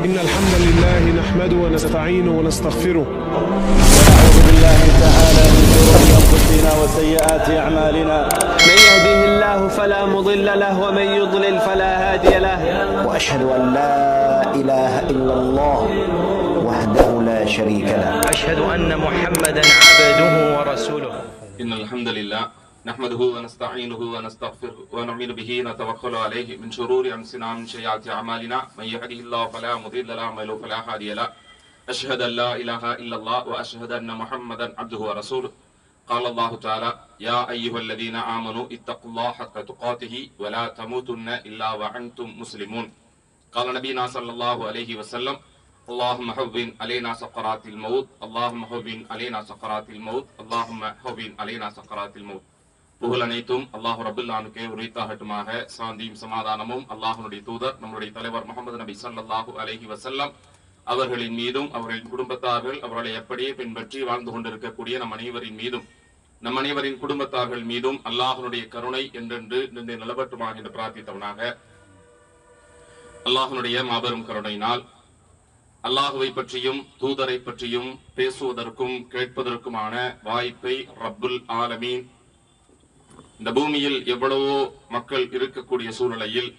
إن الحمد لله نحمده ونستعينه ونستغفره ونعوذ بالله تعالى من شرور أنفسنا وسيئات أعمالنا من يهده الله فلا مضل له ومن يضلل فلا هادي له وأشهد أن لا إله إلا الله وحده لا شريك له أشهد أن محمدا عبده ورسوله إن الحمد لله نحمده ونستعينه ونستغفره ونؤمن به ونتوكل عليه من شرور أنفسنا ومن سيئات أعمالنا من يهده الله فلا مضل له ومن يضلل فلا هادي له أشهد أن لا إله إلا الله وأشهد أن محمدا عبده ورسوله قال الله تعالى يا أيها الذين آمنوا اتقوا الله حق تقاته ولا تموتن إلا وأنتم مسلمون قال نبينا صلى الله عليه وسلم اللهم هون علينا سكرات الموت اللهم هون علينا سكرات الموت اللهم هون علينا سكرات الموت புகழ் அனைத்தும் அல்லாஹ் ரப்பல் ஆலமீனுக்கே உரித்தாகட்டுமாக. சாந்தியும் சமாதானமும் அல்லாஹ்வுடைய தூதர் நம்முடைய தலைவர் முஹம்மது நபி ஸல்லல்லாஹு அலைஹி வஸல்லம் அவர்களின் மீதும் அவர்களின் குடும்பத்தார்கள் அவர்களை எப்படியே பின்பற்றி வாழ்ந்து கொண்டிருக்கக்கூடிய நம் அனைவரின் மீதும் நம் அனைவரின் குடும்பத்தார்கள் மீதும் அல்லாஹ்வுடைய கருணை என்றென்று நிலவட்டுமாக என்று பிரார்த்தித்தவனாக அல்லாஹ்வுடைய மாபெரும் கருணையினால் அல்லாஹுவை பற்றியும் தூதரை பற்றியும் பேசுவதற்கும் கேட்பதற்குமான வாய்ப்பை ரப்புல் ஆலமீன் இந்த பூமியில் எவ்வளவோ மக்கள் இருக்கக்கூடிய சூழ்நிலையில்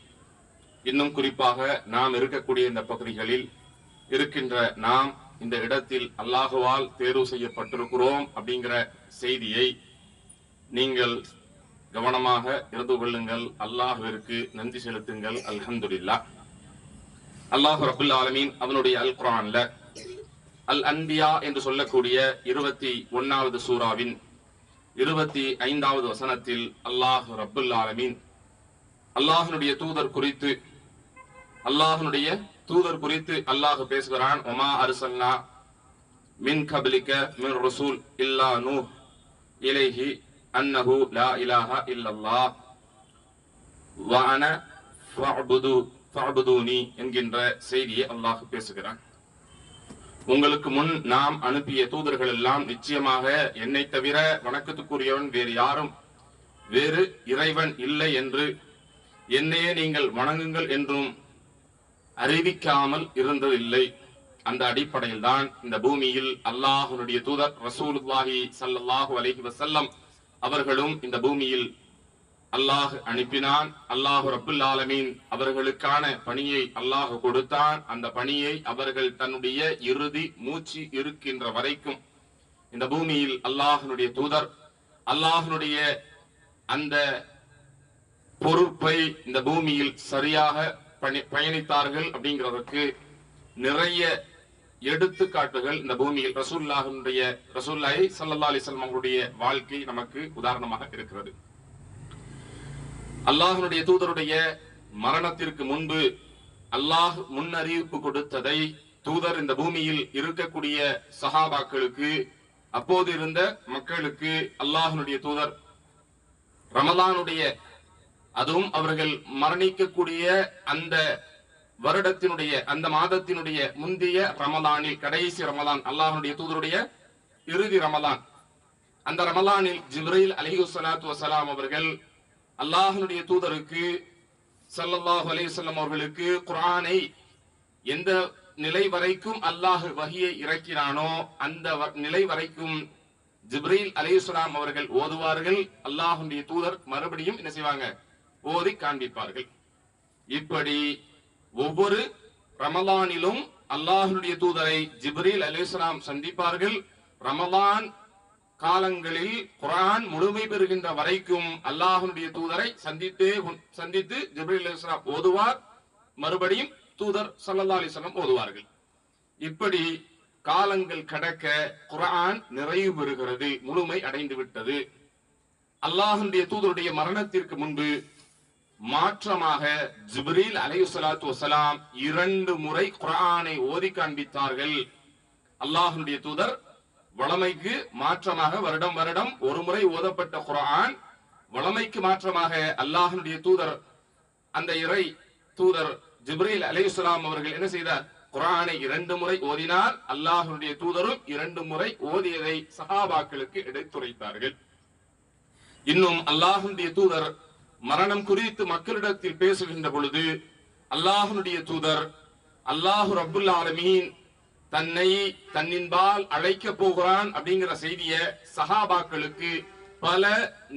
இன்னும் குறிப்பாக நாம் இருக்கக்கூடிய இந்த பகுதிகளில் இருக்கின்ற நாம் இந்த இடத்தில் அல்லாஹுவால் தேர்வு செய்யப்பட்டிருக்கிறோம் அப்படிங்கிற செய்தியை நீங்கள் கவனமாக இருந்து கொள்ளுங்கள். அல்லாஹ்விற்கு நன்றி செலுத்துங்கள். அல்ஹம்துலில்லாஹ். அல்லாஹ் ரப்பல் ஆலமீன் அவனுடைய அல் குர்ஆன்ல அல் அன்பியா என்று சொல்லக்கூடிய 21வது சூராவின் 25வது வசனத்தில் அல்லாஹ் ரப்பல் ஆலமீன் அல்லாஹ்வுடைய தூதர் குறித்து அல்லாஹ் பேசுகிறான். வமா அர்சல்னா மின் கப்லிக மின் ரசூல் இல்லா நூஹ் இலைஹி அன்னஹு லா இலாஹா இல்லல்லாஹ் வ அன ஃபஅபுதூனி என்கின்ற செய்தியை அல்லாஹ் பேசுகிறான். உங்களுக்கு முன் நாம் அனுப்பிய தூதர்கள் எல்லாம் நிச்சயமாக என்னை தவிர வணக்கத்துக்குரியவன் வேறு இறைவன் இல்லை என்று என்னையே நீங்கள் வணங்குங்கள் என்றும் அறிவிக்காமல் இருந்ததில்லை. அந்த அடிப்படையில் தான் இந்த பூமியில் அல்லாஹ்வுடைய தூதர் ரசூலுல்லாஹி ஸல்லல்லாஹு அலைஹி வஸல்லம் அவர்களும் இந்த பூமியில் அல்லாஹ் அனுப்பினான். அல்லாஹ் ரப்பல் ஆலமீன் அவர்களுக்கான பணியை அல்லாஹ் கொடுத்தான். அந்த பணியை அவர்கள் தன்னுடைய இறுதி மூச்சு இருக்கின்ற வரைக்கும் இந்த பூமியில் அல்லாஹ்வுடைய தூதர் அல்லாஹ்வுடைய அந்த பொறுப்பை இந்த பூமியில் சரியாக பயணித்தார்கள் அப்படிங்கிறதுக்கு நிறைய எடுத்துக்காட்டுகள் இந்த பூமியில் ரசூலுல்லாஹி ஸல்லல்லாஹு அலைஹி வஸல்லம் அவருடைய வாழ்க்கை நமக்கு உதாரணமாக இருக்கிறது. அல்லாஹ்வுடைய தூதருடைய மரணத்திற்கு முன்பு அல்லாஹ் முன்னறிவிப்பு கொடுத்ததை தூதர் இந்த பூமியில் இருக்கக்கூடிய சஹாபாக்களுக்கு அப்போது இருந்த மக்களுக்கு அல்லாஹ்வுடைய தூதர் ரமலானுடைய அதுவும் அவர்கள் மரணிக்கக்கூடிய அந்த வருடத்தினுடைய அந்த மாதத்தினுடைய முந்தைய ரமலானில் கடைசி ரமலான் அல்லாஹ்வுடைய தூதருடைய இறுதி ரமலான் அந்த ரமலானில் ஜிப்ரீல் அலைஹிஸ்ஸலாத்து வஸலாம் அவர்கள் அல்லாஹ்வுடைய தூதருக்கு ஸல்லல்லாஹு அலைஹி வஸல்லம் அவர்களுக்கு குர்ஆனை எந்த நிலை வரைக்கும் அல்லாஹ் வஹியை இறக்கினானோ அந்த நிலை வரைக்கும் ஜிப்ரீல் அலைஹிஸ்ஸலாம் அவர்கள் ஓதுவார்கள். அல்லாஹ்வுடைய தூதர் மறுபடியும் என்ன செய்வாங்க? ஓதி காண்பிப்பார்கள். இப்படி ஒவ்வொரு ரமலானிலும் அல்லாஹ்வுடைய தூதரை ஜிப்ரீல் அலைஹிஸ்ஸலாம் சந்திப்பார்கள். ரமலான் காலங்களில் குர்ஆன் முழுமை பெறுகின்ற வரைக்கும் அல்லாஹ்வுடைய தூதரை சந்தித்து ஜிப்ரீல் அலைஹிஸ்ஸலாம் ஓதுவார். மறுபடியும் தூதர் ஸல்லல்லாஹு அலைஹி வஸல்லம் ஓதுவார்கள். இப்படி காலங்கள் கடக்க குர்ஆன் நிறைவு பெறுகிறது, முழுமை அடைந்து விட்டது. அல்லாஹ்வுடைய தூதருடைய மரணத்திற்கு முன்பு மாற்றமாக ஜிப்ரீல் அலைஹிஸ்ஸலாத்து வஸலாம் 2 முறை குர்ஆனை ஓதி காண்பித்தார்கள். அல்லாஹ்வுடைய தூதர் வளமைக்கு மாற்றமாக வருடம் ஒரு முறை ஓதப்பட்ட குர்ஆன் வளமைக்கு மாற்றமாக அல்லாஹ்வுடைய தூதர் அந்த இறை தூதர் ஜிப்ரீல் அலைஹிஸ்ஸலாம் அவர்கள் என்ன செய்தார்? குர்ஆனை 2 முறை ஓதினார். அல்லாஹ்வுடைய தூதரும் 2 முறை ஓதியதை சஹாபாக்களுக்கு எடுத்துரைத்தார்கள். இன்னும் அல்லாஹ்வுடைய தூதர் மரணம் குறித்து மக்களிடத்தில் பேசுகின்ற பொழுது அல்லாஹ்வுடைய தூதர் அல்லாஹு ரப்புல் ஆலமீன் தன்னை தன்னின்பால் அழைக்க போகிறான் அப்படிங்கிற செய்திய சஹாபாக்களுக்கு பல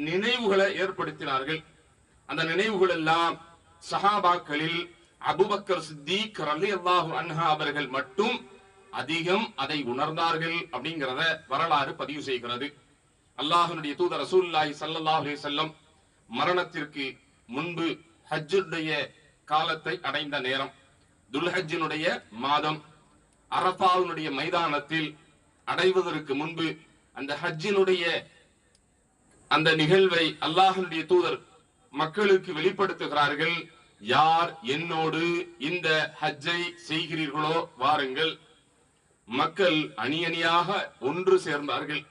நினைவுகளை ஏற்படுத்தினார்கள். அந்த நினைவுகள் எல்லாம் சஹாபாக்களில் அபூபக்கர் சித்திக் ரலியல்லாஹு அன்ஹு அவர்கள் மட்டும் அதிகம் அதை உணர்ந்தார்கள் அப்படிங்கிறத வரலாறு பதிவு செய்கிறது. அல்லாஹ்வுடைய தூதர் ரசூலுல்லாஹி ஸல்லல்லாஹு அலைஹி வஸல்லம் மரணத்திற்கு முன்பு ஹஜ்ஜுடைய காலத்தை அடைந்த நேரம், துல்ஹஜ்ஜினுடைய மாதம், அரஃபாவுடைய மைதானத்தில் அடைவதற்கு முன்பு அந்த ஹஜ்ஜினுடைய அந்த நிகழ்வை அல்லாஹ்வுடைய தூதர் மக்களுக்கு வெளிப்படுத்துகிறார்கள். யார் என்னோடு இந்த ஹஜ்ஜை செய்கிறீர்களோ வாருங்கள். மக்கள் அணி அணியாக ஒன்று சேர்ந்தார்கள்.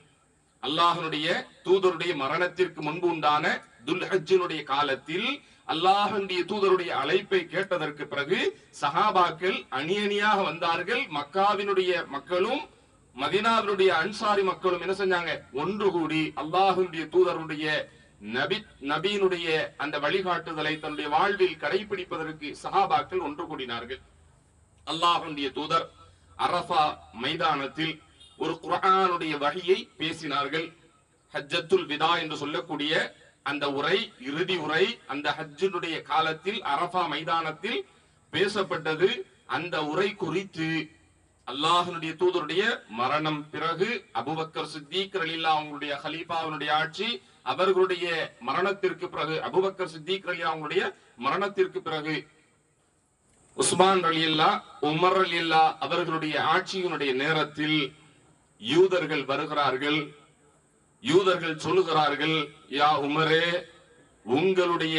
அல்லாஹ்வுடைய தூதருடைய மரணத்திற்கு முன்பு உண்டான துல்ஹஜ்ஜினுடைய காலத்தில் அல்லாஹ்வுடைய தூதருடைய அழைப்பை கேட்டதற்கு பிறகு சஹாபாக்கள் அணி அணியாக வந்தார்கள். மக்காவினுடைய மக்களும் மதீனாவினுடைய அன்சாரி மக்களும் என்ன செஞ்சாங்க? ஒன்று கூடி அல்லாஹ்வுடைய தூதருடைய நபியினுடைய அந்த வழிகாட்டுதலை தன்னுடைய வாழ்வில் கடைபிடிப்பதற்கு சஹாபாக்கள் ஒன்று கூடினார்கள். அல்லாஹ்வுடைய தூதர் அரஃபா மைதானத்தில் ஒரு குர்ஆனுடைய வஹியை பேசினார்கள். ஹஜ்ஜத்துல் விதா என்று சொல்லக்கூடிய அந்த உரை, இறுதி உரை அந்த ஹஜ்ஜினுடைய காலத்தில் அரஃபா மைதானத்தில் பேசப்பட்டது. அந்த உரை குறித்து அல்லாஹ்வுடைய தூதருடைய மரணம் பிறகு அபூபக்கர் சித்திக் ரலியல்லாஹு அவங்களுடைய ஹலீஃபாவுடைய ஆட்சி, அவர்களுடைய மரணத்திற்கு பிறகு அபூபக்கர் சித்திக் ரலியல்லாஹு அவங்களுடைய மரணத்திற்கு பிறகு உஸ்மான் ரலியல்லாஹு, உமர் ரலியல்லாஹு அவர்களுடைய ஆட்சியினுடைய நேரத்தில் யூதர்கள் வருகிறார்கள். யூதர்கள் சொல்லுகிறார்கள், யா உமரே, உங்களுடைய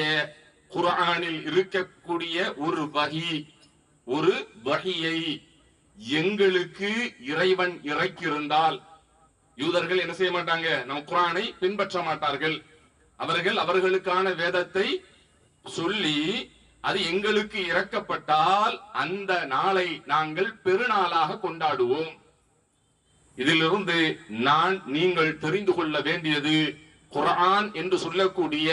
குர்ஆனில் இருக்கக்கூடிய ஒரு வஹியை எங்களுக்கு இறைவன் இறக்கியிருந்தால், யூதர்கள் என்ன செய்ய மாட்டாங்க? நம் குர்ஆனை பின்பற்ற மாட்டார்கள். அவர்கள் அவர்களுக்கான வேதத்தை சொல்லி அது எங்களுக்கு இறக்கப்பட்டால் அந்த நாளை நாங்கள் பெருநாளாக கொண்டாடுவோம். இதிலிருந்து நீங்கள் தெரிந்து கொள்ள வேண்டியது, குர்ஆன் என்று சொல்லக்கூடிய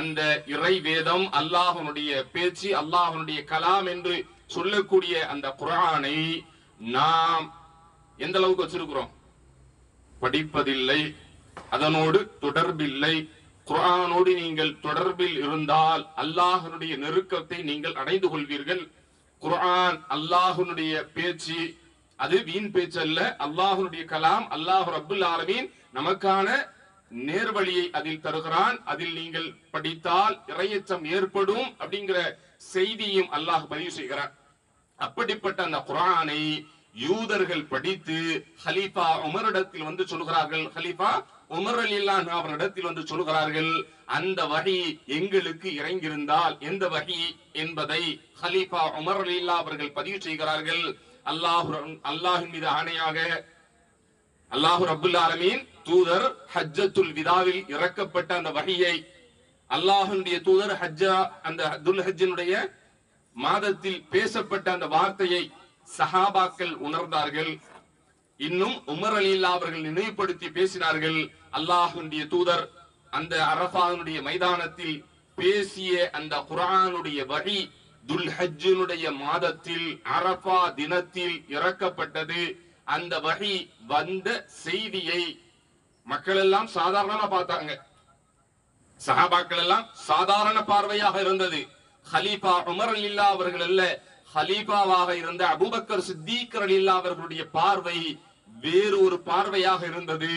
அந்த இறை வேதம், அல்லாஹ்வுடைய பேச்சு, அல்லாஹ்வுடைய கலாம் என்று சொல்லக்கூடிய அந்த குர்ஆனை நாம் எந்த அளவுக்கு வச்சிருக்கிறோம்? படிப்பதில்லை, அதனோடு தொடர்பில்லை. குர்ஆனோடு நீங்கள் தொடர்பில் இருந்தால் அல்லாஹ்வுடைய நெருக்கத்தை நீங்கள் அடைந்து கொள்வீர்கள். குர்ஆன் அல்லாஹ்வுடைய பேச்சு, அது வீண் பேச்சு அல்ல, அல்லாஹ்வுடைய கலாம். அல்லாஹ் ரப்புல் ஆலமீன் நமக்கான நேர்வழியை அதில் தருகிறான். அதில் நீங்கள் படித்தால் இறையச்சம் ஏற்படும் அப்படிங்கிற செய்தியும் அல்லாஹ் பதிவு செய்கிறான். அப்படிப்பட்ட அந்த குர்ஆனை யூதர்கள் படித்து ஹலீஃபா உமரிடத்தில் வந்து சொல்கிறார்கள். ஹலீஃபா உமர் ரலியல்லாஹு அவரிடத்தில் வந்து சொல்கிறார்கள், அந்த வஹி எங்களுக்கு இறங்கியிருந்தால் எந்த வஹி என்பதை ஹலீஃபா உமர் ரலியல்லாஹு அவர்கள் பதிவு செய்கிறார்கள். அல்லாஹ்வின் மீது ஆணையாக அல்லாஹ் ரப்புல் ஆலமீன் தூதர் ஹஜ்ஜத்துல் விதாவில் இறக்கப்பட்ட அந்த வஹியை, அல்லாஹ்வுடைய தூதர் அந்த துல்ஹஜ்ஜினுடைய மாதத்தில் பேசப்பட்ட அந்த வார்த்தையை சஹாபாக்கள் உணர்ந்தார்கள். இன்னும் உமர் ரலியல்லாஹு அவர்கள் நினைவுபடுத்தி பேசினார்கள். அல்லாஹ்வுடைய தூதர் அந்த அரஃபாவுடைய மைதானத்தில் பேசிய அந்த குர்ஆனுடைய வஹி துல்ஹஜ்ஜினுடைய மாதத்தில் அரஃபா தினத்தில் இறக்கப்பட்டது. அந்த வஹி வந்த செய்தியை மக்கள் எல்லாம் சாதாரணமா பார்த்தாங்க. சஹாபாக்கள் எல்லாம் சாதாரண பார்வையாக இருந்தது. ஹலீஃபா உமர் ரலியல்லாஹு அவர்கள் அல்ல, ஹலீஃபாவாக இருந்த அபூபக்கர் சித்திக் ரலியல்லாஹு அவர்களுடைய பார்வை வேறு ஒரு பார்வையாக இருந்தது.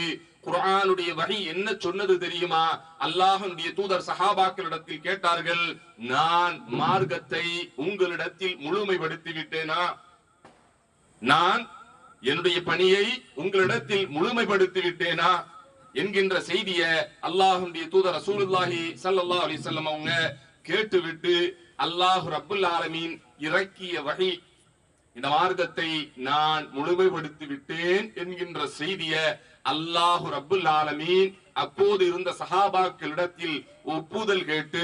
குர்ஆனுடைய வஹி என்ன சொன்னது தெரியுமா? அல்லாஹ்வுடைய தூதர் சஹாபாக்களிடத்தில் கேட்டார்கள், நான் மார்க்கத்தை உங்களிடத்தில் முழுமைப்படுத்தி விட்டேனா? நான் என்னுடைய பணியை உங்களிடத்தில் முழுமைப்படுத்தி விட்டேனா என்கின்ற செய்தியை அல்லாஹ்வுடைய தூதர் ரசூலுல்லாஹி ஸல்லல்லாஹு அலைஹி வஸல்லம் அவங்க கேட்டுவிட்டு, அல்லாஹ் ரப்புல் ஆலமீன் இறக்கிய வஹி, இந்த மார்க்கத்தை நான் முழுமைப்படுத்தி விட்டேன் என்கின்ற செய்தியை அல்லாஹ் ரப்புல் ஆலமீன் அப்போது இருந்த சஹாபாக்களிடத்தில் ஒப்புதல் கேட்டு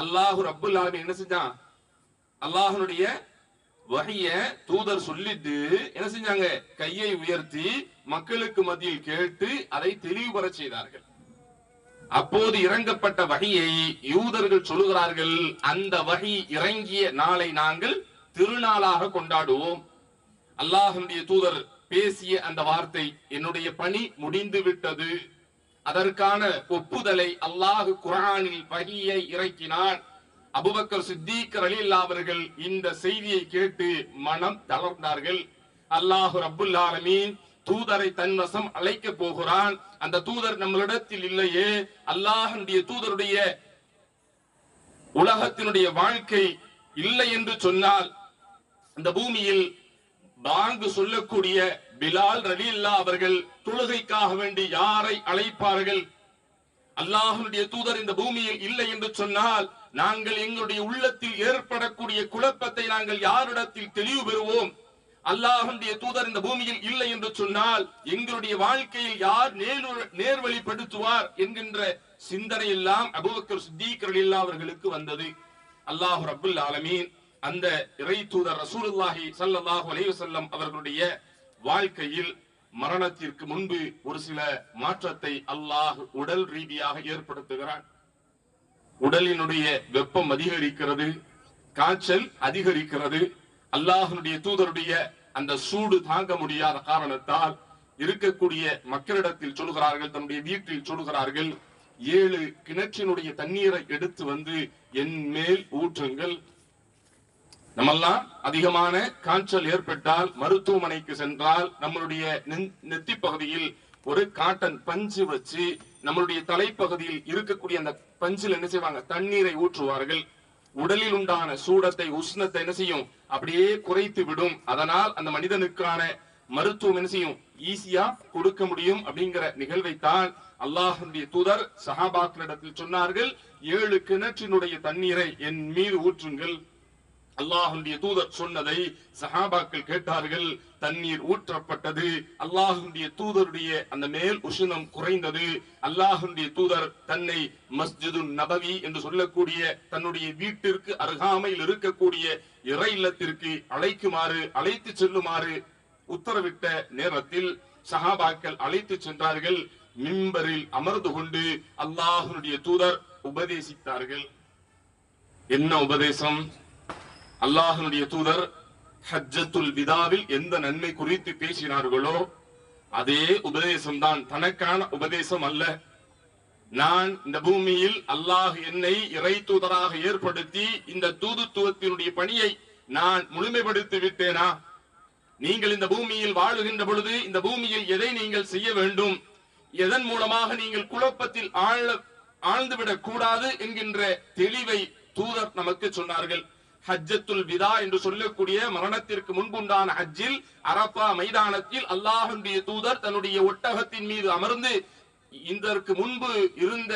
அல்லாஹ் ரப்புல் ஆலமீன் என்ன செஞ்சான்? அல்லாஹ்வுடைய வஹிய தூதர் சொல்லிட்டு என்ன செஞ்சாங்க? கையை உயர்த்தி மக்களுக்கு மத்தியில் கேட்டு அதை தெளிவுபெற செய்தார்கள். அப்போது இறங்கப்பட்ட வஹியை யூதர்கள் சொல்லுகிறார்கள், அந்த வஹி இறங்கிய நாளை நாங்கள் திருநாளாக கொண்டாடுவோம். அல்லாஹ்வுடைய தூதர் பேசிய அந்த வார்த்தை, என்னுடைய பணி முடிந்து விட்டது, அதற்கான ஒப்புதலை அல்லாஹ் குர்ஆனில் வஹீயை இறக்கினான். அபூபக்கர் சித்தீக் ரலியல்லாஹு அவர்கள் இந்த செய்தியை கேட்டு மனம் தளர்ந்தார்கள். அல்லாஹ் ரப்புல் ஆலமீன் தூதரை தன்வசம் அழைக்க போகிறான். அந்த தூதர் நம்மளிடத்தில் இல்லையே, அல்லாஹ்வுடைய தூதருடைய உலகத்தினுடைய வாழ்க்கை இல்லை என்று சொன்னால், இந்த பூமியில் பாங்கு சொல்லக்கூடிய பிலால் ரலியல்லாஹு அவர்கள் தொழுகைக்காக வேண்டி யாரை அழைப்பார்கள்? அல்லாஹ்வுடைய தூதர் இந்த பூமியில் இல்லை என்று சொன்னால், நாங்கள் எங்களுடைய உள்ளத்தில் ஏற்படக்கூடிய குழப்பத்தை நாங்கள் யாரிடத்தில் தெளிவு பெறுவோம்? அல்லாஹ்வுடைய தூதர் இந்த பூமியில் இல்லை என்று சொன்னால், எங்களுடைய வாழ்க்கையில் யார் நேர்வழிப்படுத்துவார் என்கின்ற சிந்தனை எல்லாம் அபூபக்கர் சித்தீக் ரலியல்லாஹு அவர்களுக்கு வந்தது. அல்லாஹ் ரப்புல் ஆலமீன் அந்த இறை தூதர் ரசூலுல்லாஹி ஸல்லல்லாஹு அலைஹி வஸல்லம் அவர்களுடைய வாழ்க்கையில் மரணத்திற்கு முன்பு ஒரு சில மாற்றத்தை அல்லாஹ் உடல் ரீதியாக ஏற்படுத்துகிறான். உடலினுடைய வெப்பம் அதிகரிக்கிறது, காய்ச்சல் அதிகரிக்கிறது. அல்லாஹ்வுடைய தூதருடைய அந்த சூடு தாங்க முடியாத காரணத்தால் இருக்கக்கூடிய மக்களிடத்தில் சொல்கிறார்கள், தன்னுடைய வீட்டில் சொல்கிறார்கள், 7 கிணற்றினுடைய தண்ணீரை எடுத்து வந்து என் மேல் ஊற்றுங்கள். நம்மெல்லாம் அதிகமான காய்ச்சல் ஏற்பட்டால் மருத்துவமனைக்கு சென்றால் நம்மளுடைய நெத்தி பகுதியில் ஒரு காட்டன் பஞ்சு வச்சு நம்மளுடைய தலைப்பகுதியில் இருக்கக்கூடிய அந்த பஞ்சில் என்ன செய்வாங்க, தண்ணீரை ஊற்றுவார்கள். உடலில் உண்டான சூடத்தை உஷ்ணத்தை என்ன செய்யும், அப்படியே குறைத்து விடும். அதனால் அந்த மனிதனுக்கான மருத்துவம் என்ன செய்யும், ஈஸியா கொடுக்க முடியும். அப்படிங்கிற நிகழ்வைத்தான் அல்லாஹ்வுடைய தூதர் சஹாபாக்களிடத்தில் சொன்னார்கள், 7 கிணற்றினுடைய தண்ணீரை என் மீது ஊற்றுங்கள். அல்லாஹ்வுடைய தூதர் சொன்னதை சஹாபாக்கள் கேட்டார்கள். தண்ணீர் ஊற்றப்பட்டது. அல்லாஹ்வுடைய தூதருடைய அந்த மேல் உஷ்ணம் குறைந்தது. அல்லாஹ்வுடைய தூதர் தன்னை மஸ்ஜிதுன் நபவி என்று சொல்லக்கூடிய தன்னுடைய வீட்டிற்கு அருகாமையில் இருக்கக்கூடிய இறை இல்லத்திற்கு அழைத்து செல்லுமாறு உத்தரவிட்ட நேரத்தில் சஹாபாக்கள் அழைத்து சென்றார்கள். மிம்பரில் அமர்ந்து கொண்டு அல்லாஹ்வுடைய தூதர் உபதேசித்தார்கள். என்ன உபதேசம்? அல்லாஹ்வுடைய தூதர் ஹஜ்ஜத்துல் விதாவில் எந்த நன்மை குறித்து பேசினார்களோ அதே உபதேசம் தான், தனக்கான உபதேசம் அல்ல. நான் இந்த பூமியில் அல்லாஹ் என்னை இறை தூதராக ஏற்படுத்தி இந்த தூதுத்துவத்தினுடைய பணியை நான் முழுமைப்படுத்தி விட்டேனா? நீங்கள் இந்த பூமியில் வாழுகின்ற பொழுது இந்த பூமியில் எதை நீங்கள் செய்ய வேண்டும், எதன் மூலமாக நீங்கள் குழப்பத்தில் ஆழ்ந்துவிடக் கூடாது என்கின்ற தெளிவை தூதர் நமக்கு சொன்னார்கள். ஹஜ்ஜத்துல் விதா என்று சொல்லக்கூடிய மரணத்திற்கு முன்புண்டான ஹஜ்ஜில் அரஃபா மைதானத்தில் அல்லாஹ்வுடைய தூதர் தன்னுடைய ஒட்டகத்தின் மீது அமர்ந்து இதற்கு முன்பு இருந்த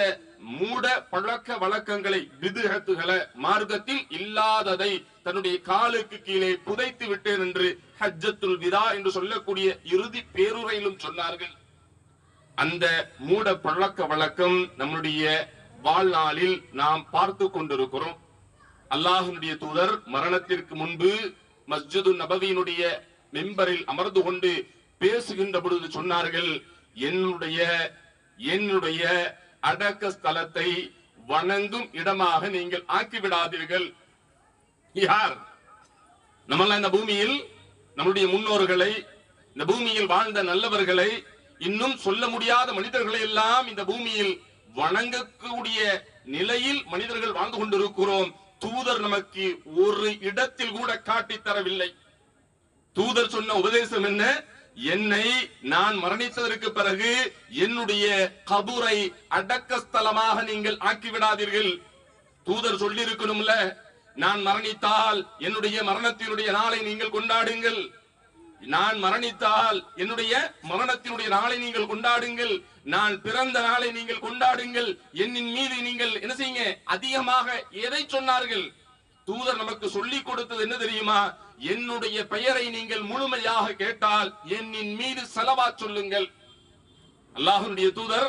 மூட பழக்க வழக்கங்களை, பிதுஅத்துகளை, மார்க்கத்தில் இல்லாததை தன்னுடைய காலுக்கு கீழே புதைத்து விட்டேன் என்று ஹஜ்ஜத்துல் விதா என்று சொல்லக்கூடிய இறுதி பேருரையிலும் சொன்னார்கள். அந்த மூட பழக்க வழக்கம் நம்முடைய வாழ்நாளில் நாம் பார்த்து கொண்டிருக்கிறோம். அல்லாஹ்வுடைய தூதர் மரணத்திற்கு முன்பு மஸ்ஜிது நபவியினுடைய மிம்பரில் அமர்ந்து கொண்டு பேசுகின்ற பொழுது சொன்னார்கள், என்னுடைய அடக்க ஸ்தலத்தை வணங்கும் இடமாக நீங்கள் ஆக்கிவிடாதீர்கள். யார்? நம்மெல்லாம் இந்த பூமியில் நம்முடைய முன்னோர்களை, இந்த பூமியில் வாழ்ந்த நல்லவர்களை, இன்னும் சொல்ல முடியாத மனிதர்களை எல்லாம் இந்த பூமியில் வணங்கக்கூடிய நிலையில் மனிதர்கள் வாழ்ந்து கொண்டிருக்கிறோம். தூதர் நமக்கு ஒரு இடத்தில் கூட காட்டி தரவில்லை. தூதர் சொன்ன உபதேசம் என்ன? என்னை நான் மரணித்ததற்கு பிறகு என்னுடைய கபூரை அடக்கஸ்தலமாக நீங்கள் ஆக்கிவிடாதீர்கள். தூதர் சொல்லி இருக்கணும்ல, நான் மரணித்தால் என்னுடைய மரணத்தினுடைய நாளை நீங்கள் கொண்டாடுங்கள், நான் மரணித்தால் என்னுடைய மரணத்தினுடைய நாளை நீங்கள் கொண்டாடுங்கள், நான் பிறந்த நாளை நீங்கள் கொண்டாடுங்கள், என்னின் மீது நீங்கள் என்ன செய்யுங்க, அதிகமாக எதை சொன்னார்கள்? தூதர் நமக்கு சொல்லிக் கொடுத்தது என்ன தெரியுமா? என்னுடைய பெயரை நீங்கள் முழுமையாக கேட்டால் என்னின் மீது ஸலவாத் சொல்லுங்கள். அல்லாஹ்வுடைய தூதர்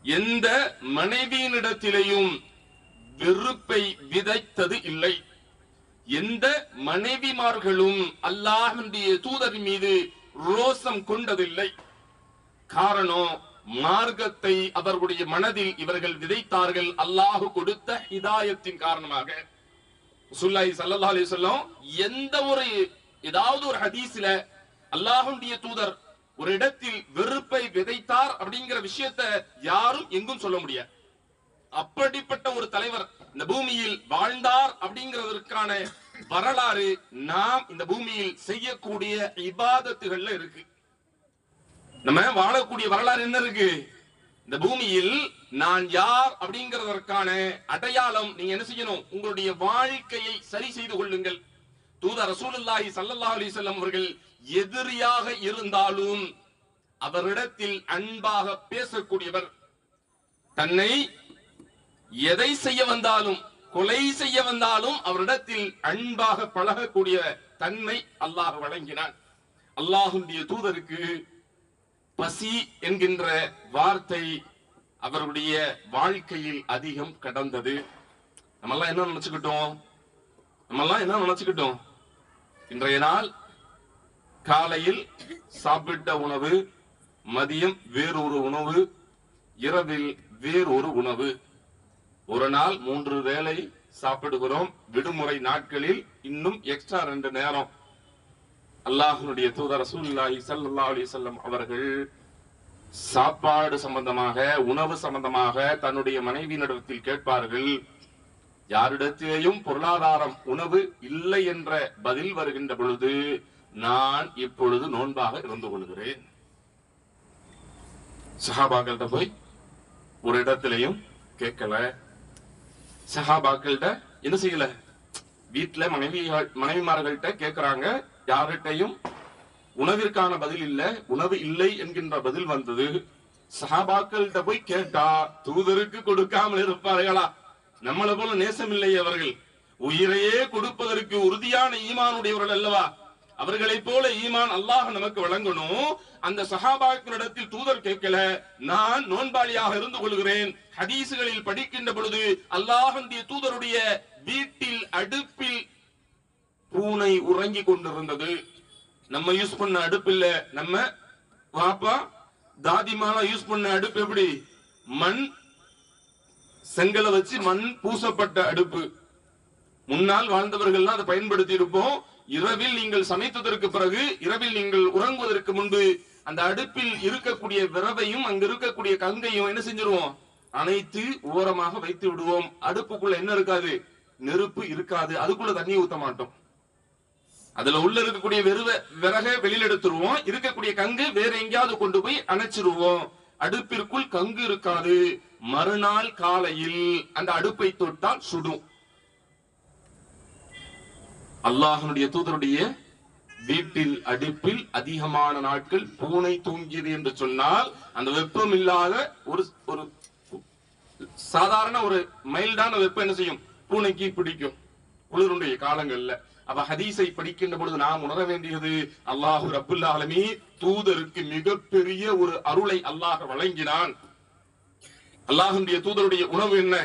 எந்த மனைவியினிடத்திலேயும் வெறுப்பை விதைத்தது இல்லை. எந்த மனைவிமார்களும் அல்லாஹ்வுடைய தூதர் மீது ரோசம் கொண்டதில்லை. காரணம், மார்க்கத்தை அவர்களுடைய மனதில் இவர்கள் விதைத்தார்கள். அல்லாஹ் கொடுத்த ஹிதாயத்தின் காரணமாக ரசூலுல்லாஹி ஸல்லல்லாஹு அலைஹி வஸல்லம் எந்த ஒரு ஏதாவது ஒரு ஹதீஸ்ல அல்லாஹ்வுடைய தூதர் ஒரு இடத்தில் வெறுப்பை விதைத்தார் அப்படிங்கிற விஷயத்தை யாரும் எங்கும் சொல்ல முடியாது. அப்படிப்பட்ட ஒரு தலைவர் இந்த பூமியில் வாழ்ந்தார் அப்படிங்கிறதற்கான வரலாறு நாம் இந்த பூமியில் செய்யக்கூடிய இபாதத்துகள்ல இருக்கு. நம்ம வாழக்கூடிய வரலாறு என்ன இருக்கு? இந்த பூமியில் நான் யார் அப்படிங்கிறதற்கான அடையாளம் நீங்க என்ன செய்யணும்? உங்களுடைய வாழ்க்கையை சரி செய்து கொள்ளுங்கள். தூதர் ரசூலுல்லாஹி ஸல்லல்லாஹு அலைஹி வஸல்லம் அவர்கள் எதிரியாக இருந்தாலும் அவரிடத்தில் அன்பாக பேசக்கூடியவர். தன்னை எதை செய்ய வந்தாலும், கொலை செய்ய வந்தாலும் அவரிடத்தில் அன்பாக பழகக்கூடிய தன்மை அல்லாஹ் வழங்கினான். அல்லாஹ்வுடைய தூதருக்கு பசி என்கின்ற வார்த்தை அவருடைய வாழ்க்கையில் அதிகம் கடந்தது. நம்மெல்லாம் என்ன நினைச்சுக்கிட்டோம்? இன்றைய நாள் காலையில் சாப்பிட்ட உணவு, மதியம் வேறொரு உணவு, இரவில் வேறொரு உணவு. ஒரு நாள் 3 வேளை சாப்பிடுகிறோம். விடுமுறை நாட்களில் இன்னும் எக்ஸ்ட்ரா 2 நேரம். அல்லாஹ்வுடைய தூதர் ரசூலுல்லாஹி ஸல்லல்லாஹு அலைஹி வஸல்லம் அவர்கள் சாப்பாடு சம்பந்தமாக, உணவு சம்பந்தமாக தன்னுடைய மனைவியினிடத்தில் கேட்பார்கள். யாரிடத்திலேயும் பொருளாதாரம், உணவு இல்லை என்ற பதில் வருகின்ற பொழுது நான் இப்பொழுது நோன்பாக இருந்து கொள்கிறேன். சஹாபாக்கள்கிட்ட போய் ஒரு இடத்திலையும் கேட்கல. சஹாபாக்கள்கிட்ட என்ன செய்யல? வீட்டுல மனைவிமார்கள்ட்ட கேட்கிறாங்க. யார்கிட்டையும் உணவிற்கான பதில் இல்ல, உணவு இல்லை என்கின்ற பதில் வந்தது. சஹாபாக்கள்கிட்ட போய் கேட்டா தூதருக்கு கொடுக்காமல் இருப்பார்களா? நம்மளை போல நேசம் இல்லை அவர்கள். உயிரையே கொடுப்பதற்கு உறுதியான ஈமானுடையவர்கள் அல்லவா? அவர்களை போல ஈமான் அல்லாஹ் நமக்கு வழங்கணும். அந்த சஹாபாக்களிடத்தில் தூதர் கேட்கல, நான் நோன்பாளியாக இருந்து கொள்கிறேன். ஹதீசுகளில் படிக்கின்ற பொழுது அல்லாஹ்வுடைய தூதருடைய வீட்டில் அடுப்பில் பூனை உறங்கி கொண்டிருந்தது. நம்ம யூஸ் பண்ண அடுப்பு இல்ல, நம்ம பாப்பா தாதிமாலா யூஸ் பண்ண அடுப்பு எப்படி? மண் செங்கலை வச்சு மண் பூசப்பட்ட அடுப்பு. முன்னால் வாழ்ந்தவர்கள் அதை பயன்படுத்தி இருப்போம். இரவில் நீங்கள் சமைத்ததற்கு பிறகு, இரவில் நீங்கள் உறங்குவதற்கு முன்பு அந்த அடுப்பில் இருக்கக்கூடிய விரவையும் அங்க இருக்கக்கூடிய கங்கையும் என்ன செஞ்சிருவோம்? அனைத்து ஓரமாக வைத்து விடுவோம். அடுப்புக்குள்ள என்ன இருக்காது? நெருப்பு இருக்காது. அதுக்குள்ள தண்ணி ஊத்த மாட்டோம். அதுல உள்ள இருக்கக்கூடிய விறக வெளியில எடுத்துருவோம். இருக்கக்கூடிய கங்கு வேற எங்கேயாவது கொண்டு போய் அணைச்சிருவோம். அடுப்பிற்குள் கங்கு இருக்காது. மறுநாள் காலையில் அந்த அடுப்பை தொட்டால் சுடும். அல்லாஹ்வுடைய தூதருடைய வீட்டில் அடுப்பில் அதிகமான நாட்கள் பூனை தூங்கியது என்று சொன்னால், அந்த வெப்பம் இல்லாத ஒரு சாதாரண ஒரு மைல்டான வெப்பம் என்ன செய்யும்? பூனைக்கு பிடிக்கும் குளிருடைய காலங்கள்ல. அப்ப ஹதீஸை படிக்கின்ற பொழுது நாம் உணர வேண்டியது, அல்லாஹ் ரப்புல் ஆலமீன் தூதருக்கு மிகப்பெரிய ஒரு அருளை அல்லாஹ் வழங்கினான். அல்லாஹ்வுடைய தூதருடைய உணவு என்ன?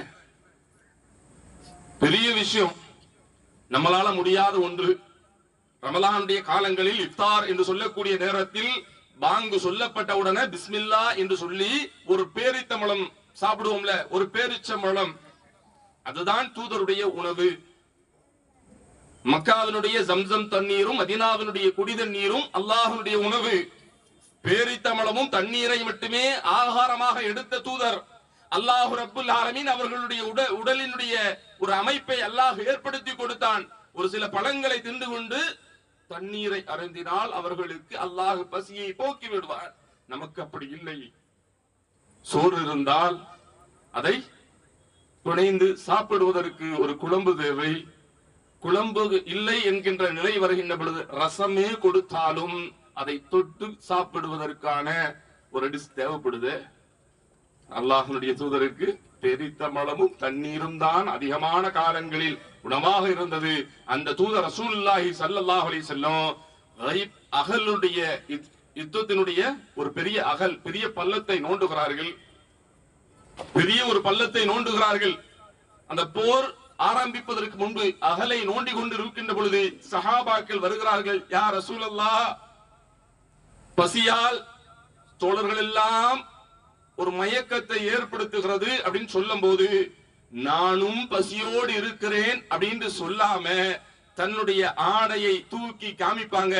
பெரிய விஷயம், நம்மளால முடியாத ஒன்று. ரமலானுடைய காலங்களில் இஃப்தார் என்று சொல்லக்கூடிய நேரத்தில் பாங்கு சொல்லப்பட்ட உடனே பிஸ்மில்லா என்று சொல்லி ஒரு பேரித்தம்பழம் சாப்பிடுவோம்ல, ஒரு பேரிச்சம்பழம், அதுதான் தூதருடைய உணவு. மக்காவினுடைய ஜம்சம் தண்ணீரும் மதீனாவினுடைய குடிதண்ணீரும் அல்லாஹ்வுடைய உணவு. பேரித்தம்பழமும் தண்ணீரை மட்டுமே ஆகாரமாக எடுத்த தூதர் அல்லாஹ் ரப்புல் ஆலமீன் அவர்களுடைய உடலினுடைய ஒரு அமைப்பை அல்லாஹ் ஏற்படுத்தி கொடுத்தான். ஒரு சில பழங்களை தின்று கொண்டு தண்ணீரை அருந்தினால் அவர்களுக்கு அல்லாஹ் பசியை போக்கி விடுவார். நமக்கு அப்படி இல்லை. சோறு இருந்தால் அதை பிணைந்து சாப்பிடுவதற்கு ஒரு குழம்பு தேவை. குழம்பு இல்லை என்கின்ற நிலை வருகின்ற பொழுது ரசமே கொடுத்தாலும் அதை தொட்டு சாப்பிடுவதற்கான ஒரு டிஷ் தேவைப்படுது. அல்லாஹ்வுடைய தூதருக்கு பேரித்தம்பழமும் தண்ணீரும் தான் அதிகமான காலங்களில் உணவாக இருந்தது. அந்த தூதர் ரசூலுல்லாஹி ஸல்லல்லாஹு அலைஹி வஸல்லம் அகலுடைய யுத்தத்தினுடைய ஒரு பெரிய அகல், பெரிய பள்ளத்தை நோண்டுகிறார்கள். பெரிய ஒரு பள்ளத்தை நோண்டுகிறார்கள். அந்த போர் ஆரம்பிப்பதற்கு முன்பு அகலை நோண்டி கொண்டு இருக்கின்ற பொழுது சஹாபாக்கள் வருகிறார்கள். யா ரசூலல்லாஹ், பசியால் தோழர்கள் எல்லாம் ஒரு மயக்கத்தை ஏற்படுத்துகிறது அப்படின்னு சொல்லும் போது நானும் பசியோடு இருக்கிறேன் அப்படின்னு சொல்லாம தன்னுடைய ஆடையை தூக்கி காமிப்பாங்க.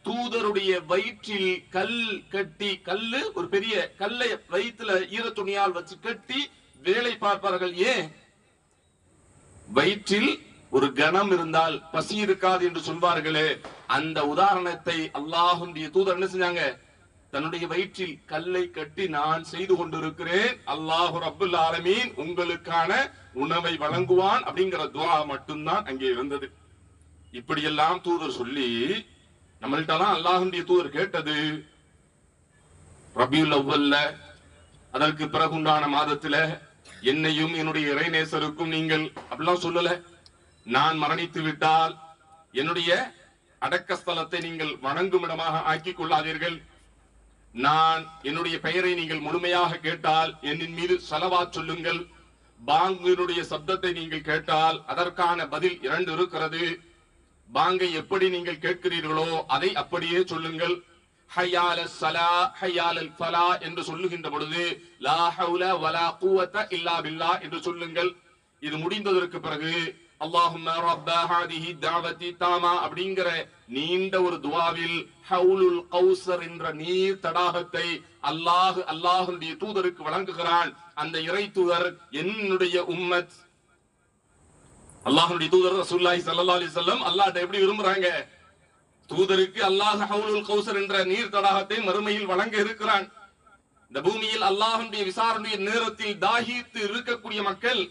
தூதருடைய வயிற்றில் கல் கட்டி, கல்லு ஒரு பெரிய கல்லை வயிற்றுல ஈரத்துணியால் வச்சு கட்டி வேலை பார்ப்பார்கள். ஏன்? வயிற்றில் ஒரு கணம் இருந்தால் பசி இருக்காது என்று சொல்வார்களே, அந்த உதாரணத்தை அல்லாஹ்வுடைய தூதர் என்ன செஞ்சாங்க? தன்னுடைய வயிற்றில் கல்லை கட்டி நான் செய்து கொண்டிருக்கிறேன், அல்லாஹ் ரப்புல் ஆலமீன் உங்களுக்கான உணவை வழங்குவான் அப்படிங்கிற துஆ மட்டும்தான் அங்கே இருந்தது. இப்படியெல்லாம் தூதர் சொல்லி நம்மள்டலாம் அல்லாஹ்வுடைய தூதர் கேட்டது ரபியுல் அவ்வல்ல, அதற்கு பிறகுண்டான மாதத்துல என்னையும் என்னுடைய இறைநேசருக்கும் நீங்கள் அப்படிலாம் சொல்லல. நான் மரணித்து விட்டால் என்னுடைய அடக்கஸ்தலத்தை நீங்கள் வணங்கும் இடமாக ஆக்கிக் கொள்ளாதீர்கள். நான் என்னுடைய பெயரை நீங்கள் முழுமையாக கேட்டால் என்னின் மீது ஸலவாத் சொல்லுங்கள். பாங்கினுடைய சப்தத்தை நீங்கள் கேட்டால் அதற்கான பதில் 2 இருக்கிறது. பாங்கை எப்படி நீங்கள் கேட்கிறீர்களோ அதை அப்படியே சொல்லுங்கள். ஹய்யால ஸலா ஹய்யாலல் ஃபலா என்று சொல்லுகின்ற பொழுது லா ஹவுல வலா குவத இல்லா பில்லாஹ் என்று சொல்லுங்கள். இது முடிந்ததற்கு பிறகு அல்லாஹும்ம ரப்ப ஹாதிஹி தஅவதி தாமா அப்படிங்கிற நீண்ட ஒரு துஆவில் ஹவுலுல் கௌசர் என்ற நீர் தடாகத்தை அல்லாஹ்வுடைய தூதருக்கு வழங்குகிறான். அந்த இறை தூதர் என்னுடைய உம்மத், அல்லாஹ்வுடைய தூதர் ரசூலுல்லாஹி ஸல்லல்லாஹு அலைஹி வஸல்லம் அல்லாஹ்ட்ட எப்படி விரும்புறாங்க? தூதருக்கு அல்லாஹ் ஹவுலுல் கௌசர் என்ற நீர் தடாகத்தை மறுமையில் வழங்க இருக்கிறான். இந்த பூமியில் அல்லாஹ்வுடைய விசாரணைய நேரத்தில் தாகித்து இருக்கக்கூடிய மக்கள்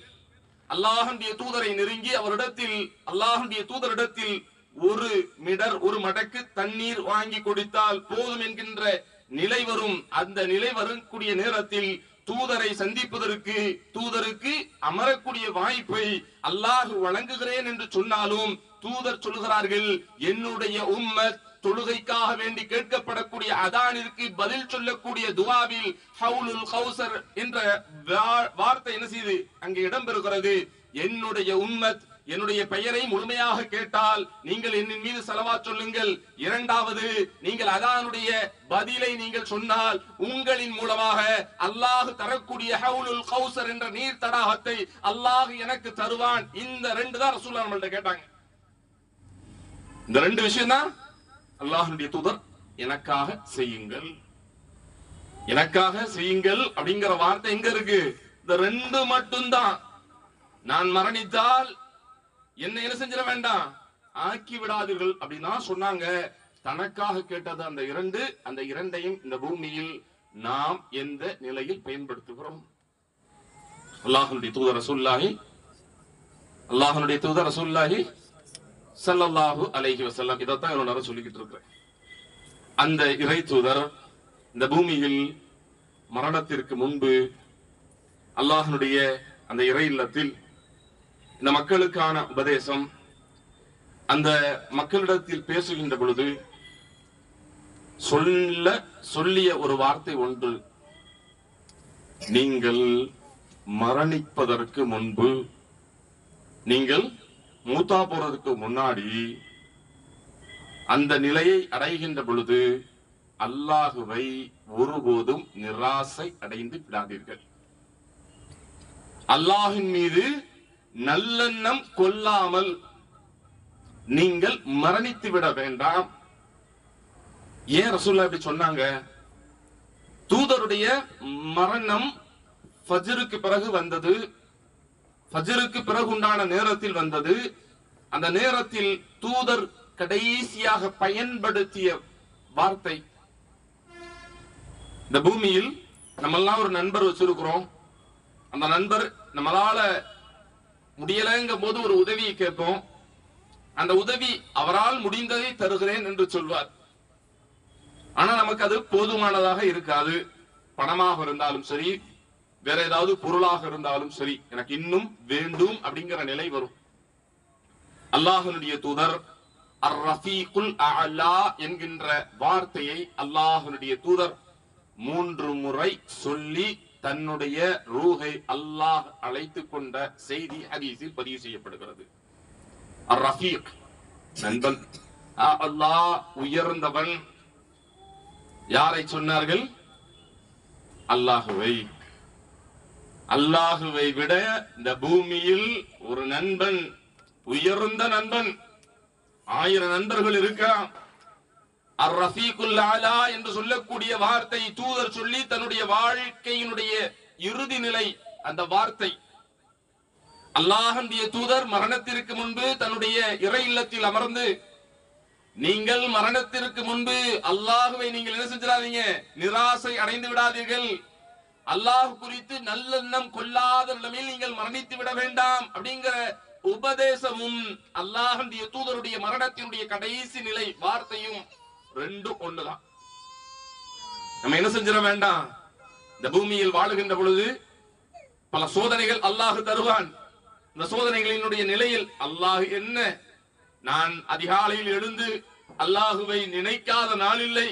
அல்லாஹ்வுடைய தூதரை நெருங்கி அவரிடத்தில் அல்லாஹ்வுடைய தூதரிடத்தில் ஒரு மிடர் ஒரு மடக்கு தண்ணீர் வாங்கி கொடுத்தால் போதும் என்கின்ற நிலை வரும். அந்த நிலை வரக்கூடிய நேரத்தில் தூதரை சந்திப்பதற்கு தூதருக்கு அமரக்கூடிய வாய்ப்பை அல்லாஹ் வழங்குகிறேன் என்று சொன்னாலும் தூதர் சொல்கிறார்கள், என்னுடைய உம்மத் தொழுகைக்காக வேண்டி கேட்கப்படக்கூடிய அதானிற்கு பதில் சொல்லக்கூடிய துஆவில் ஹவுலுல் கௌசர் என்ற வார்த்தை என்ன செய்து அங்கே இடம்பெறுகிறது. என்னுடைய உம்மத் என்னுடைய பெயரை முழுமையாக கேட்டால் நீங்கள் என்னின் மீது ஸலவாத் சொல்லுங்கள். இரண்டாவது, நீங்கள் அதானுடைய பதிலை நீங்கள் சொன்னால் உங்களின் மூலமாக அல்லாஹ் தரக்கூடிய ஹவுலுல் கௌசர் என்ற நீர் தடாகத்தை அல்லாஹ் எனக்கு தருவான். இந்த 2 தான் ரசூலுல்லாஹ் நம்மள்ட்ட கேட்டாங்க. இந்த 2 விஷயம் தான் அல்லாஹ்வுடைய தூதர் எனக்காக செய்யுங்கள், எனக்காக செய்யுங்கள் அப்படிங்கிற வார்த்தை எங்க இருக்கு? இந்த 2 மட்டும்தான். நான் மரணித்தால் என்ன என்ன செஞ்சிட வேண்டாம், ஆக்கி விடாதீர்கள் அப்படின்னா சொன்னாங்க. தனக்காக கேட்டது அந்த 2, அந்த 2ஐயும் இந்த பூமியில் நாம் எந்த நிலையில் பயன்படுத்துகிறோம்? அல்லாஹ்வுடைய தூதர் ரசூலுல்லாஹி ஸல்லல்லாஹு அலைஹி வஸல்லம் இதைத்தான் என்னோட சொல்லிக்கிட்டு இருக்கிறேன். அந்த இறை தூதர் இந்த பூமியில் மரணத்திற்கு முன்பு அல்லாஹ்வுடைய அந்த இறை இல்லத்தில் இந்த மக்களுக்கான உபதேசம், அந்த மக்களிடத்தில் பேசுகின்ற பொழுது சொல்லிய ஒரு வார்த்தை ஒன்று, நீங்கள் மரணிப்பதற்கு முன்பு, நீங்கள் மூத்தா போறதுக்கு முன்னாடி அந்த நிலையை அடைகின்ற பொழுது அல்லாஹுவை ஒருபோதும் நிராசை அடைந்து விடாதீர்கள். அல்லாஹின் மீது நல்லெண்ணம் கொள்ளாமல் நீங்கள் மரணித்து விட வேண்டாம். ஏன் ரசூலுல்லாஹ் இப்படி சொன்னாங்க? தூதருடைய மரணம் ஃபஜ்ருக்கு பிறகு வந்தது, ஃபஜ்ருக்கு பிறகு உண்டான நேரத்தில் வந்தது. அந்த நேரத்தில் தூதர் கடைசியாக பயன்படுத்திய வார்த்தை, இந்த பூமியில் நம்மெல்லாம் ஒரு நண்பர் வச்சிருக்கிறோம். அந்த நண்பர் நம்மளால முடியலங்கும் போது ஒரு உதவியை கேட்போம். அந்த உதவி அவரால் முடிந்ததை தருகிறேன் என்று சொல்வார். ஆனா நமக்கு அது போதுமானதாக இருக்காது. பணமாக இருந்தாலும் சரி, வேற ஏதாவது பொருளாக இருந்தாலும் சரி, எனக்கு இன்னும் வேண்டும் அப்படிங்கிற நிலை வரும். அல்லாஹ்வுடைய தூதர் அர் ரஃபீகுல் அலா என்கின்ற வார்த்தையை அல்லாஹ்வுடைய தூதர் 3 முறை சொல்லி தன்னுடைய ரூஹை அல்லாஹ் அழைத்துக் கொண்ட செய்தி ஹதீஸில் பதிவு செய்யப்படுகிறது. அர் ரஃபீக் நண்பன், அல்லாஹ் உயர்ந்தவன். யாரை சொன்னார்கள்? அல்லாஹுவை. அல்லாஹுவை விட இந்த பூமியில் ஒரு நண்பன், உயர்ந்த நண்பன், 1000 நண்பர்கள் இருக்கான். அர்-ரஃபீகுல் அலா என்று சொல்லக்கூடிய வார்த்தை தூதர் சொல்லி தன்னுடைய வாழ்க்கையினுடைய இறுதி நிலை அந்த வார்த்தை. அல்லாஹ்வுடைய தூதர் மரணத்திற்கு முன்பு தன்னுடைய இறை இல்லத்தில் அமர்ந்து, நீங்கள் மரணத்திற்கு முன்பு அல்லாஹுவை நீங்கள் என்ன செஞ்சிடாதீங்க, நிராசை அடைந்து விடாதீர்கள், அல்லாஹ் குறித்து நல்லெண்ணம் கொள்ளாத நிலைமையில் நீங்கள் மரணித்து விட வேண்டாம் அப்படிங்கிற உபதேசமும் அல்லாஹ்வுடைய தூதருடைய மரணத்தினுடைய கடைசி நிலை வார்த்தையும் ரெண்டும் ஒண்ணுதான். நம்ம என்ன செஞ்சிட வேண்டாம், இந்த பூமியில் வாழுகின்ற பொழுது பல சோதனைகள் அல்லாஹ் தருவான். இந்த சோதனைகளினுடைய நிலையில் அல்லாஹ் என்ன, நான் அதிகாலையில் எழுந்து அல்லாஹுவை நினைக்காத நாள் இல்லை,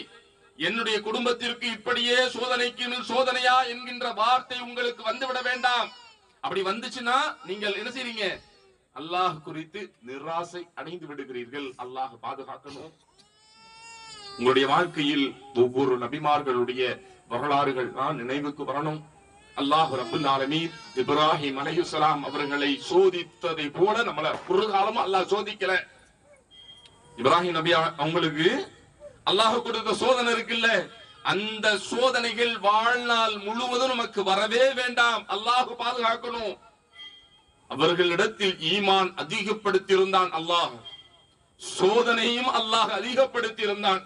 என்னுடைய குடும்பத்திற்கு இப்படியே சோதனைக்கு சோதனையா என்கின்ற வார்த்தை உங்களுக்கு வந்துவிட வேண்டாம். அப்படி வந்துச்சுன்னா நீங்கள் என்ன செய்றீங்க, அல்லாஹ் குறித்து நிராசை அடைந்து விடுகிறீர்கள். அல்லாஹ் பாதுகாக்கணும். உங்களுடைய வாழ்க்கையில் ஒவ்வொரு நபிமார்களுடைய வரலாறுகள் நான் நினைவுக்கு வரணும். அல்லாஹ் ரப்பல் ஆலமீன் இப்ராஹிம் அலைஹிஸ்ஸலாம் அவர்களை சோதித்ததை போல நம்மள ஒரு காலமும் அல்லாஹ் சோதிக்கல. இப்ராஹிம் நபி அவங்களுக்கு அல்லாஹ் கொடுத்த சோதனை இருக்குல்ல, அந்த சோதனைகள் வாழ்நாள் முழுவதும் நமக்கு வரவே வேண்டாம். அல்லாஹ் பாதுகாக்கணும். அவர்களிடத்தில் ஈமான் அதிகப்படுத்தியிருந்தான் அல்லாஹ், சோதனையும் அல்லாஹ் அதிகப்படுத்தியிருந்தான்.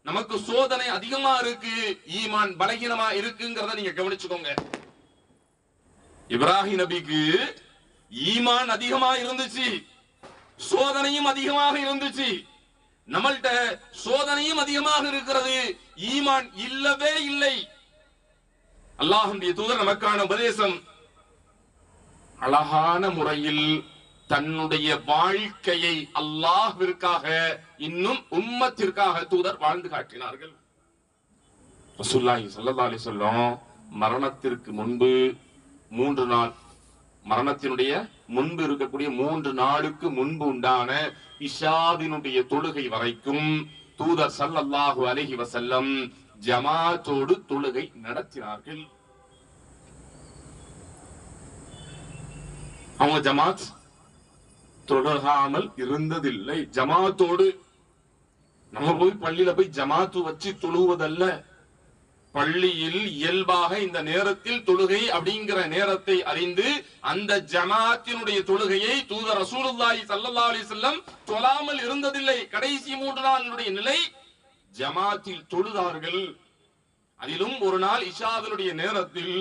நமக்கு சோதனை அதிகமா இருக்கு, ஈமான் பலகீனமா இருக்குங்கிறத நீங்க கவனிச்சுக்கோங்க. இப்ராஹிம் நபிக்கு ஈமான் அதிகமா இருந்துச்சு, சோதனையும் அதிகமாக இருந்துச்சு. நம்மள்ட்ட சோதனையும் அதிகமாக இருக்கிறது, ஈமான் இல்லவே இல்லை. அல்லாஹ்வுடைய தூதர் நமக்கான உபதேசம், அழகான முறையில் தன்னுடைய வாழ்க்கையை அல்லாஹ்விற்காக இன்னும் உம்மத்திற்காக தூதர் வாழ்ந்து காட்டினார்கள். ரசூலுல்லாஹி ஸல்லல்லாஹு அலைஹி வஸல்லம் மரணத்திற்கு முன்பு 3 நாள், மரணத்தினுடைய முன்பு இருக்கக்கூடிய 3 நாளுக்கு முன்பு உண்டான இஷாவினுடைய தொழுகை வரைக்கும் தூதர் ஸல்லல்லாஹு அலைஹி வஸல்லம் ஜமாத்தோடு தொழுகை நடத்தினார்கள். அவங்க ஜமாத் தொழுகாமல் இருந்ததில்லை. ஜமாத்தோடு நம்ம போய் பள்ளியில போய் ஜமாத்து வச்சு தொழுவதல்ல, பள்ளியில் இயல்பாக இந்த நேரத்தில் தொழுகை அப்படிங்கிற நேரத்தை அறிந்து அந்த ஜமாத்தினுடைய தொழுகையை தூதர் ரசூலுல்லாஹி ஸல்லல்லாஹு அலைஹி வஸல்லம் தொழாமல் இருந்ததில்லை. கடைசி 3 நாளுடைய நிலை ஜமாத்தில் தொழுதார்கள். அதிலும் ஒரு நாள் இஷாவினுடைய நேரத்தில்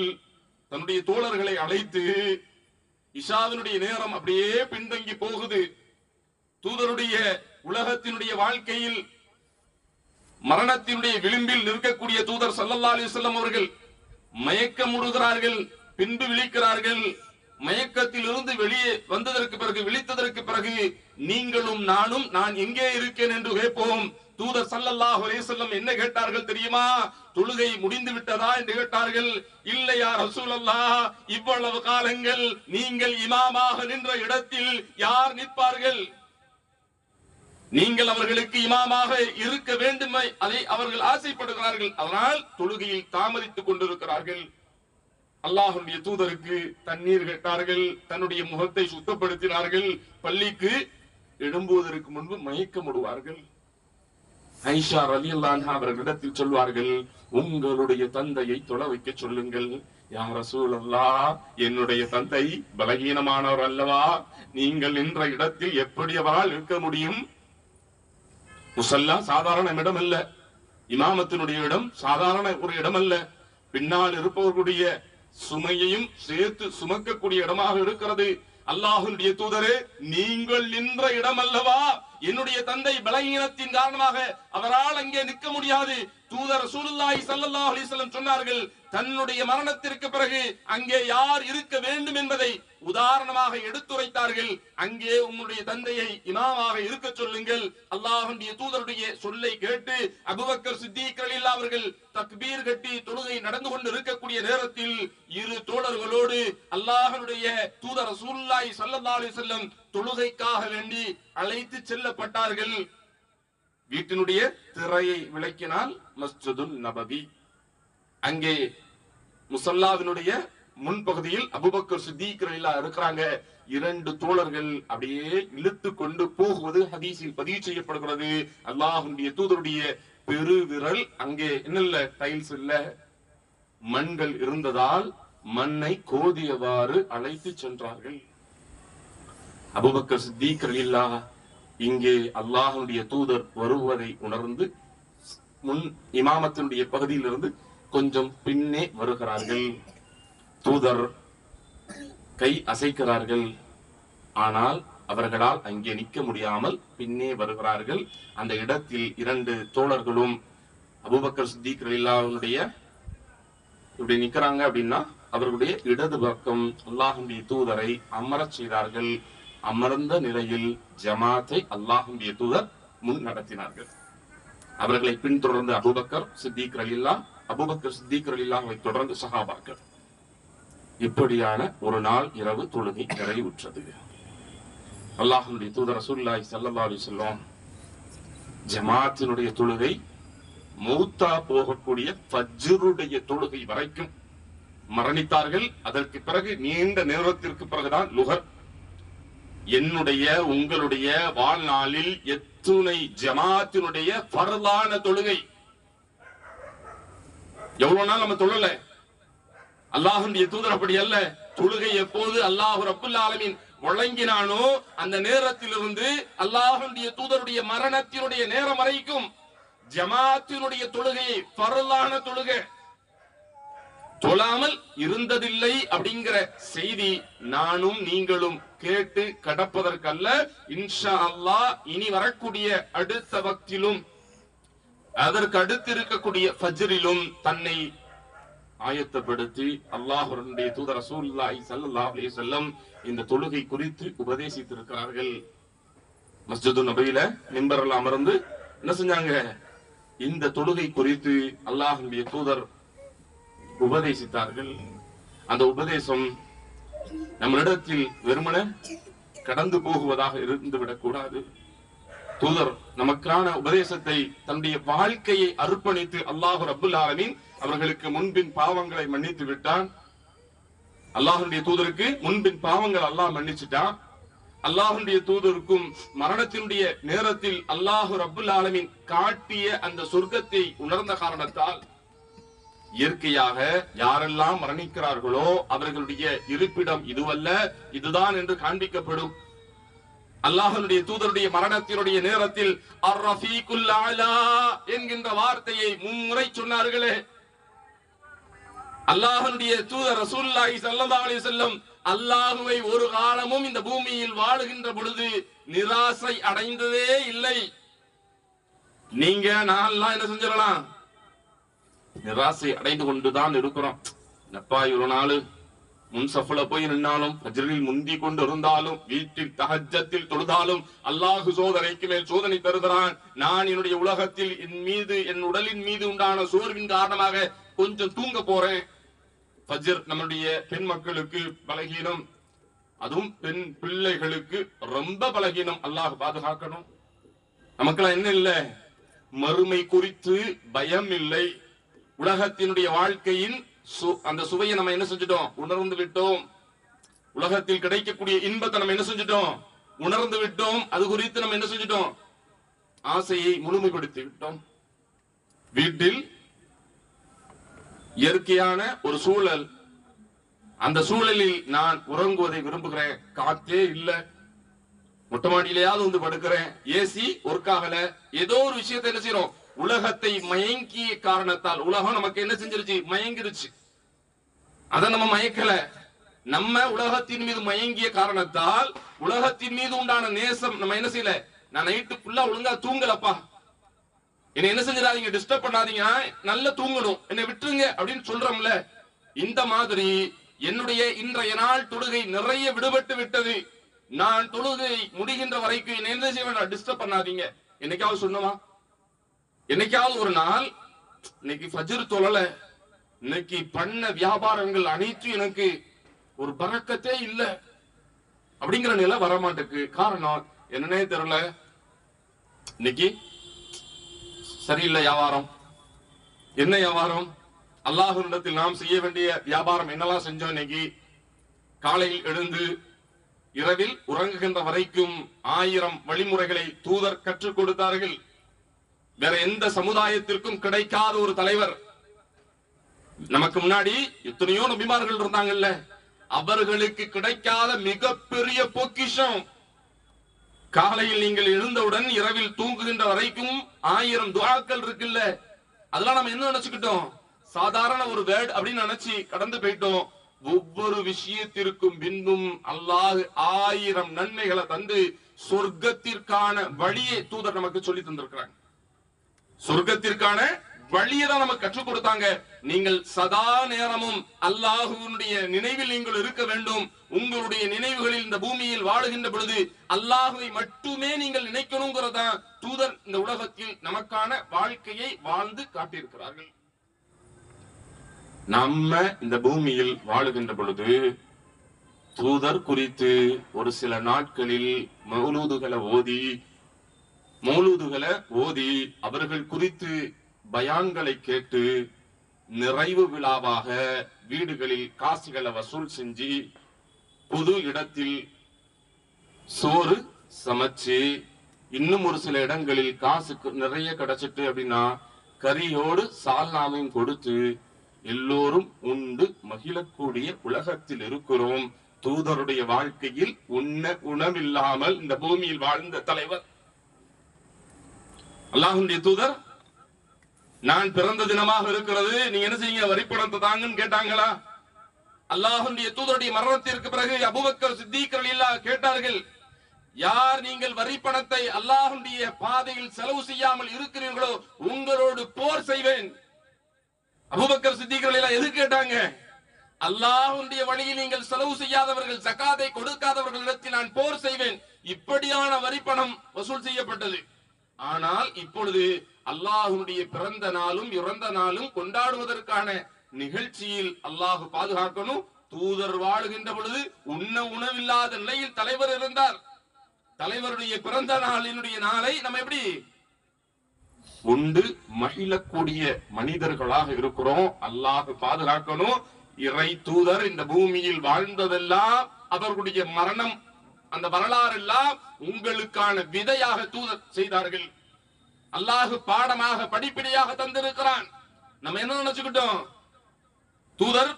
தன்னுடைய தோழர்களை அழைத்து, இஷாவினுடைய நேரம் அப்படியே பின்தங்கி போகுது, தூதருடைய உலகத்தினுடைய வாழ்க்கையில் மரணத்தினுடைய விளிம்பில் நிற்கக்கூடிய தூதர் ஸல்லல்லாஹு அலைஹி வஸல்லம் அவர்கள் மயக்கமுறுகிறார்கள், பின்பு விழிக்கிறார்கள். மயக்கத்தில் இருந்து வெளியே வந்ததற்கு பிறகு, விழித்ததற்கு பிறகு நீங்களும் நானும் நான் எங்கே இருக்கேன் என்று கேட்போம். தூதர் ஸல்லல்லாஹு அலைஹி வஸல்லம் என்ன கேட்டார்கள் தெரியுமா? தொழுகை முடிந்து விட்டதா என்று கேட்டார்கள். இல்லையா ரசூலல்லாஹ், இவ்வளவு காலங்கள் நீங்கள் இமாமாக நின்ற இடத்தில் யார் நிற்பார்கள்? நீங்கள் அவர்களுக்கு இமாமாக இருக்க வேண்டும், அதை அவர்கள் ஆசைப்படுகிறார்கள். அதனால் தொழுகையில் தாமதித்துக் கொண்டிருக்கிறார்கள். அல்லாஹ்வுடைய தூதருக்கு தண்ணீர் கேட்டார்கள், தன்னுடைய முகத்தை சுத்தப்படுத்தினார்கள். பள்ளிக்கு எழும்புவதற்கு முன்பு மயக்கமுடுவார்கள். ஐஷா ரலியல்லாஹு அன்ஹா அவர்களிடத்தில் சொல்வார்கள், உங்களுடைய தந்தையை தொழ வைக்க சொல்லுங்கள். யா ரசூலல்லாஹ், என்னுடைய தந்தை பலகீனமானவர் அல்லவா, நீங்கள் நின்ற இடத்தில் எப்படி அவரால் இருக்க முடியும்? முசல்லா சாதாரண இடம் அல்ல, இமாமத்தினுடைய இடம் சாதாரண ஒரு இடம் அல்ல, பின்னால் இருப்பவர்களுடைய சுமையையும் சேர்த்து சுமக்கக்கூடிய இடமாக இருக்கிறது. அல்லாஹ்வுடைய தூதரே, நீங்கள் நின்ற இடம் அல்லவா, என்னுடைய தந்தை பலகீனத்தின் காரணமாக அவரால் அங்கே நிற்க முடியாது. தூதர் ரசூலுல்லாஹி ஸல்லல்லாஹு அலைஹி வஸல்லம் சொன்னார்கள், தன்னுடைய மரணத்திற்கு பிறகு அங்கே யார் இருக்க வேண்டும் என்பதை உதாரணமாக எடுத்துரைத்தார்கள். அங்கே உங்களுடைய தந்தையை இமாமாக இருக்க சொல்லுங்கள். அல்லாஹ்வுடைய தூதருடைய சொல்லை கேட்டு அபூபக்கர் சித்திக் ரலியல்லாஹு அவர்கள் தக்பீர் கட்டி தொழுகை நடந்து கொண்டு இருக்கக்கூடிய நேரத்தில் 2 தோழர்களோடு அல்லாஹ்வுடைய தூதர் ரசூலுல்லாஹி ஸல்லல்லாஹு அலைஹி வஸல்லம் தொழுகைக்காக வேண்டி அழைத்து செல்லப்பட்டார்கள். வீட்டினுடைய திரையை விளக்கினால் மஸ்ஜிதுன் நபவி, அங்கே முசல்லாவினுடைய முன்பகுதியில் அபூபக்கர் சித்தீக் ரலியல்லாஹு இருக்கிறாங்க. 2 தோழர்கள் அப்படியே இழுத்து கொண்டு போகுவது ஹதீஸில் பதிவு செய்யப்படுகிறது. அல்லாஹ்வுடைய தூதருடைய பெருவிரல் அங்கே என்ன டைல்ஸ் இல்ல, மண்கள் இருந்ததால் மண்ணை கோதியவாறு அழைத்து சென்றார்கள். அபூபக்கர் சித்தீக் ரலியல்லாஹு இங்கே அல்லாஹ்வுடைய தூதர் வருவதை உணர்ந்து முன் இமாமத்தினுடைய பகுதியிலிருந்து கொஞ்சம் பின்னே வருகிறார்கள். தூதர் கை அசைக்கிறார்கள். ஆனால் அவர்களால் அங்கே நிற்க முடியாமல் பின்னே வருகிறார்கள். அந்த இடத்தில் 2 தோழர்களும் அபூபக்கர் சித்தீக் ரலியல்லாஹுடைய இப்படி நிக்கிறாங்க அப்படின்னா அவர்களுடைய இடது பக்கம் அல்லாஹ்வுடைய தூதரை அமரச் செய்தார்கள். அமர்ந்த நிலையில் ஜமாத்தை அல்லாஹ்வுடைய தூதர் முன் நடத்தினார்கள். அவர்களை பின்தொடர்ந்து அபூபக்கர் சித்தீக் ரலியல்லாஹு, அபூபக்கர் சித்தீக் ரலியல்லாஹுவை தொடர்ந்து சஹாபாக்கள். இப்படியான ஒரு நாள் இரவு தொழுகை நிறைவுற்றது. அல்லாஹ்வுடைய தூதர் ரசூலுல்லாஹி ஸல்லல்லாஹு அலைஹி வஸல்லம் ஜமாத்தினுடைய தொழுகை மௌத்தா போகக்கூடிய ஃபஜ்ருடைய தொழுகை வரைக்கும் மரணித்தார்கள். அதற்கு பிறகு நீண்ட நேரத்திற்கு பிறகுதான் லுஹர். என்னுடைய உங்களுடைய வாழ்நாளில் எத்துணை ஜமாத்தினுடைய ஃபர்லான தொழுகை எவ்வளவு நாள் நம்ம தொழல. அல்லாஹ்வுடைய தூதர் அப்படி அல்ல. தொழுகை எப்போது அல்லாஹ் ரப்புல் ஆலமீன் வழங்கினானோ அந்த நேரத்திலிருந்து அல்லாஹ்வுடைய தூதருடைய மரணத்தினுடைய நேரம் வரைக்கும் ஜமாத்தினுடைய தொழுகை ஃபர்லான தொழுகை தொழாமல் இருந்ததில்லை அப்படிங்கிற செய்தி நானும் நீங்களும் கேட்டு கடப்பதற்கல்ல. இன்ஷா அல்லாஹ் இனி வரக்கூடிய அடுத்த வக்திலும் அதற்கு அடுத்து இருக்கக்கூடிய ஃபஜ்ரிலும் தன்னை ஆயத்தப்படுத்தி அல்லாஹ்வுடைய தூதர் ரசூலுல்லாஹி ஸல்லல்லாஹு அலைஹி வஸல்லம் இந்த தொழுகை குறித்து உபதேசித்திருக்கிறார்கள். மஸ்ஜிது நபவியில மிம்பர்ல அமர்ந்து என்ன செஞ்சாங்க? இந்த தொழுகை குறித்து அல்லாஹ்வுடைய தூதர் உபதேசித்தார்கள். அந்த உபதேசம் நம்மளிடத்தில் வெறுமன கடந்து போகுவதாக இருந்துவிடக் கூடாது. தூதர் நமக்கான உபதேசத்தை தன்னுடைய வாழ்க்கையை அர்ப்பணித்து அல்லாஹ் ரப்புல் ஆலமீன் அவர்களுக்கு முன்பின் பாவங்களை மன்னித்து விட்டான். அல்லாஹ்வுடைய தூதருக்கு முன்பின் பாவங்கள் அல்லாஹ் மன்னிச்சுட்டான். அல்லாஹ்வுடைய தூதருக்கும் மரணத்தினுடைய நேரத்தில் அல்லாஹ் ரப்புல் ஆலமீன் காட்டிய அந்த சொர்க்கத்தை உணர்ந்த காரணத்தால் இயற்கையாக யாரெல்லாம் மரணிக்கிறார்களோ அவர்களுடைய இருப்பிடம் இதுவல்ல இதுதான் என்று காண்பிக்கப்படும். அல்லாஹ்வுடைய தூதருடைய மரணத்தினுடைய நேரத்தில் அர்-ரஃபீகுல் அலா என்கின்ற வார்த்தையை மும்முறை சொன்னார்களே. அல்லாஹ்வுடைய தூதர் ரசூலுல்லாஹி ஸல்லல்லாஹு அலைஹி வஸல்லம் அல்லாஹ்வை ஒரு காலமும் இந்த பூமியில் வாழுகின்ற பொழுது நிராசை அடைந்ததே இல்லை. நீங்க நான்லாம் என்ன செஞ்சிடலாம்? நிராசை அடைந்து கொண்டுதான் இருக்கிறோம். நப்பா ஒரு நாள் முன்சஃப்ல போய் நின்னாலும் ஃபஜ்ரில் முந்தி கொண்டு இருந்தாலும் வீட்டில் தஹஜ்ஜத்தில் தொழுதாலும் அல்லாஹ் சோதனைக்கு மேல் சோதனை தருகிறான். நான் என்னுடைய உலகத்தில் என் மீது என் உடலின் மீது உண்டான சோர்வின் காரணமாக கொஞ்சம் தூங்க போறேன். ஃபஜ்ர் நம்முடைய பெண் மக்களுக்கு பலகீனம், அதுவும் பெண் பிள்ளைகளுக்கு ரொம்ப பலகீனம். அல்லாஹ் பாதுகாக்கணும். நமக்கெல்லாம் என்ன இல்ல, மறுமை குறித்து பயம் இல்லை. உலகத்தினுடைய வாழ்க்கையின் அந்த சுவையை நம்ம என்ன செஞ்சிட்டோம்? உணர்ந்து விட்டோம். உலகத்தில் கிடைக்கக்கூடிய இன்பத்தை நம்ம என்ன செஞ்சிட்டோம்? உணர்ந்து விட்டோம். அது குறித்து நம்ம என்ன செஞ்சிட்டோம்? ஆசையை முழுமைப்படுத்தி விட்டோம். வீட்டில் இயற்கையான ஒரு சூழல், அந்த சூழலில் நான் உறங்குவதை விரும்புகிறேன். காத்தே இல்ல, மொட்டை மாடியிலேயாவது வந்து படுக்கிறேன், ஏசி ஒர்க் ஆகல, ஏதோ ஒரு விஷயத்தை என்ன செய்யறோம்? உலகத்தை மயங்கிய காரணத்தால் உலகம் நமக்கு என்ன செஞ்சிருச்சு? மயங்கிருச்சு. அத நம்ம மயக்கல, நம்ம உலகத்தின் மீது மயங்கிய காரணத்தால் உலகத்தின் மீது உண்டான நேசம் நம்ம என்ன செய்யல. நான் நைட்டு ஃபுல்லா ஒழுங்கா தூங்கலப்பா, என்ன என்ன செஞ்சிடாதீங்க, டிஸ்டர்ப் பண்ணாதீங்க, நல்லா தூங்கணும், என்னை விட்டுருங்க அப்படின்னு சொல்றோம்ல. இந்த மாதிரி என்னுடைய இன்றைய நாள் தொழுகை நிறைய விடுபட்டு விட்டது. நான் தொழுகை முடிகின்ற வரைக்கும் என்ன செய்ய வேண்டாம், டிஸ்டர்ப் பண்ணாதீங்க. என்னைக்காவது சொன்னமா? என்னைக்காவது ஒரு நாள் இன்னைக்கு ஃபஜ்ர் தொழல, இன்னைக்கு பண்ண வியாபாரங்கள் அனைத்தும் எனக்கு ஒரு பரக்கத்தே இல்ல அப்படிங்கிற நிலை வரமாட்டேக்கு. காரணம் என்னன்னே தெரியல, இன்னைக்கு சரியில்லை வியாபாரம். என்ன வியாபாரம்? அல்லாஹ்விடத்தில் நாம் செய்ய வேண்டிய வியாபாரம் என்னெல்லாம் செஞ்சோம்? இன்னைக்கு காலையில் எழுந்து இரவில் உறங்குகின்ற வரைக்கும் 1000 வழிமுறைகளை தூதர் கற்றுக் கொடுத்தார்கள். வேற எந்த சமுதாயத்திற்கும் கிடைக்காத ஒரு தலைவர். நமக்கு முன்னாடி எத்தனையோ நபிமார்கள் இருந்தாங்கல்ல, அவர்களுக்கு கிடைக்காத மிகப்பெரிய பொக்கிஷம். காலையில் நீங்கள் எழுந்தவுடன் இரவில் தூங்குகின்ற வரைக்கும் 1000 துஆக்கள் இருக்குல்ல, அதெல்லாம் நம்ம என்ன நினைச்சுக்கிட்டோம்? சாதாரண ஒரு வேர்ட் அப்படின்னு நினைச்சு கடந்து போயிட்டோம். ஒவ்வொரு விஷயத்திற்கும் பின்னும் அல்லாஹ் 1000 நன்மைகளை தந்து சொர்க்கத்திற்கான வழியை தூதர் நமக்கு சொல்லி தந்திருக்கிறாங்க. சொர்க்கத்திற்கான வழியை தான் நமக்கு கற்றுக் கொடுத்தாங்க. நீங்கள் சதா நேரமும் அல்லாஹ்வுடைய நினைவில் நீங்கள் இருக்க வேண்டும். உங்களுடைய நினைவுகளில் இந்த பூமியில் வாழுகின்ற பொழுது அல்லாஹ்வை மட்டுமே நீங்கள் நினைக்கணுங்கிறதா தூதர் இந்த உலகத்தில் நமக்கான வாழ்க்கையை வாழ்ந்து காட்டியிருக்கிறார்கள். நம்ம இந்த பூமியில் வாழுகின்ற பொழுது தூதர் குறித்து ஒரு சில நாட்களில் மௌலூதுகளை ஓதி அவர்கள் குறித்து பயான்களை கேட்டு நிறைவு விழாவாக வீடுகளில் காசுகளை வசூல் செஞ்சு பொது இடத்தில் சோறு சமைச்சு, இன்னும் ஒரு சில இடங்களில் காசுக்கு நிறைய கிடைச்சிட்டு அப்படின்னா கறியோடு சால்னாவையும் கொடுத்து எல்லோரும் உண்டு மகிழக்கூடிய உலகத்தில் இருக்கிறோம். தூதருடைய வாழ்க்கையில் உணவில்லாமல் இந்த பூமியில் வாழ்ந்த தலைவர் அல்லாஹ்வுடைய தூதர். நான் பிறந்த தினமாக இருக்கிறது, நீங்க என்ன செய்யுங்க, வரிப்பணத்தை தாங்கன்னு கேட்டாங்களா? அல்லாஹ்வுடைய தூதருடைய மரணத்திற்கு பிறகு அபூபக்கர் சித்தீக் ரலியல்லாஹு கேட்டார்கள், யார் நீங்கள் வரிப்பணத்தை அல்லாஹ்வுடைய பாதையில் செலவு செய்யாமல் இருக்கிறீர்களோ உங்களோடு போர் செய்வேன். அபூபக்கர் சித்தீக் ரலியல்லாஹு எது கேட்டாங்க? அல்லாஹ்வுடைய வழியில் நீங்கள் செலவு செய்யாதவர்கள், ஜகாத்தை கொடுக்காதவர்களிடத்தில் நான் போர் செய்வேன். இப்படியான வரிப்பணம் வசூல் செய்யப்பட்டது. ஆனால் இப்பொழுது அல்லாஹ்வுடைய பிறந்த நாளும் இறந்த நாளும் கொண்டாடுவதற்கான நிகழ்ச்சியில் அல்லாஹ் பாதுகாக்கணும். தூதர் வாழுகின்ற பொழுது உணவில்லாத நிலையில் தலைவர் இருந்தார். தலைவருடைய பிறந்த நாளினுடைய நாளை நம்ம எப்படி உண்டு மகிழக்கூடிய மனிதர்களாக இருக்கிறோம். அல்லாஹ் பாதுகாக்கணும். இறை தூதர் இந்த பூமியில் வாழ்ந்ததெல்லாம் அவர்களுடைய மரணம், அந்த வரலாறு எல்லாம் உங்களுக்கான விதையாக தூதர் செய்தார்கள். அல்லாஹ் பாடமாக படிப்பினையாக தந்திருக்கிறான். நம்ம என்ன நினைச்சுக்கிட்டோம்? தூதர்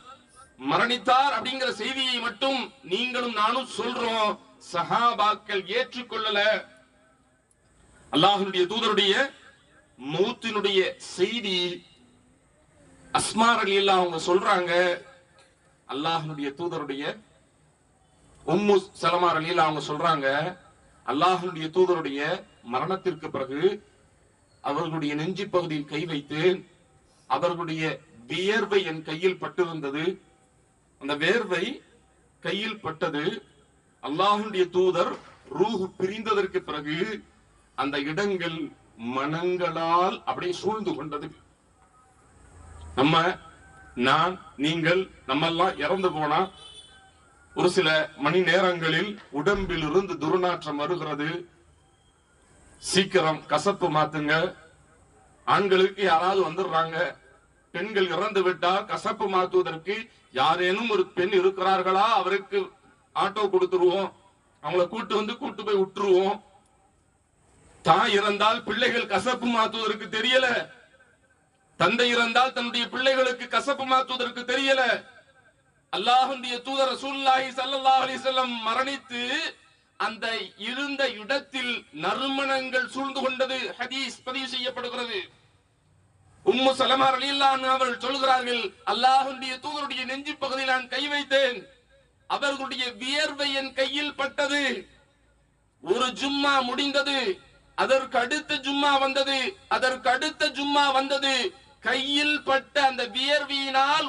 மரணித்தார் அப்படிங்கிற செய்தியை மட்டும் நீங்களும் நானும் சொல்றோம். சஹாபாக்கள் ஏற்றுக்கொள்ளல. அல்லாஹ்வுடைய தூதருடைய மௌத்தினுடைய செய்தி அஸ்மா ரலியல்லாஹு அவங்க சொல்றாங்க. அல்லாஹ்வுடைய தூதருடைய உம்மு சலமா ரலியல்லாஹு அவங்க சொல்றாங்க, அல்லாஹ்வுடைய தூதருடைய மரணத்திற்கு பிறகு அவர்களுடைய நெஞ்சி பகுதியில் கை வைத்து அவர்களுடைய வியர்வை என் கையில் பட்டிருந்தது. அந்த வேர்வை கையில் பட்டது. அல்லாஹ்வுடைய தூதர் ரூஹ் பிரிந்ததற்கு பிறகு அந்த இடங்கள் மனங்களால் அப்படியே சூழ்ந்து கொண்டது. நான் நீங்கள் நம்மெல்லாம் இறந்து போனா ஒரு சில மணி நேரங்களில் உடம்பில் இருந்து துர்நாற்றம் வருகிறது. சீக்கிரம் கசப்பு மாத்துங்க. ஆண்களுக்கு யாராவது வந்துடுறாங்க, பெண்கள் இறந்து விட்டால் கசப்பு மாத்துவதற்கு யாரேனும் ஒரு பெண் இருக்கிறார்களா, அவருக்கு ஆட்டோ கொடுத்துருவோம், அவங்கள கூட்டு போய் விட்டுருவோம். தாய் இறந்தால் பிள்ளைகள் கசப்பு மாத்துவதற்கு தெரியல, தந்தை இறந்தால் தன்னுடைய பிள்ளைகளுக்கு கசப்பு மாத்துவதற்கு தெரியல. அல்லாஹ்வுடைய தூதர் ரசூலுல்லாஹி ஸல்லல்லாஹு அலைஹி வஸல்லம் மரணித்து அந்த இருந்த இடத்தில் நறுமணங்கள் சூழ்ந்து கொண்டது. ஹதீஸ் பதிவு செய்யப்படுகிறது. உம்மு சலமா ரலியல்லாஹு அன்ஹா அவர்கள் சொல்கிறார்கள், அல்லாஹ்வுடைய தூதருடைய நெஞ்சி பகுதியில் நான் கை வைத்தேன், அவர்களுடைய வியர்வை என் கையில் பட்டது. ஒரு ஜும்மா முடிந்தது, அதற்கு அடுத்த ஜும்மா வந்தது, அதற்கு அடுத்த ஜும்மா வந்தது. கையில் பட்ட அந்த வியர்வியினால்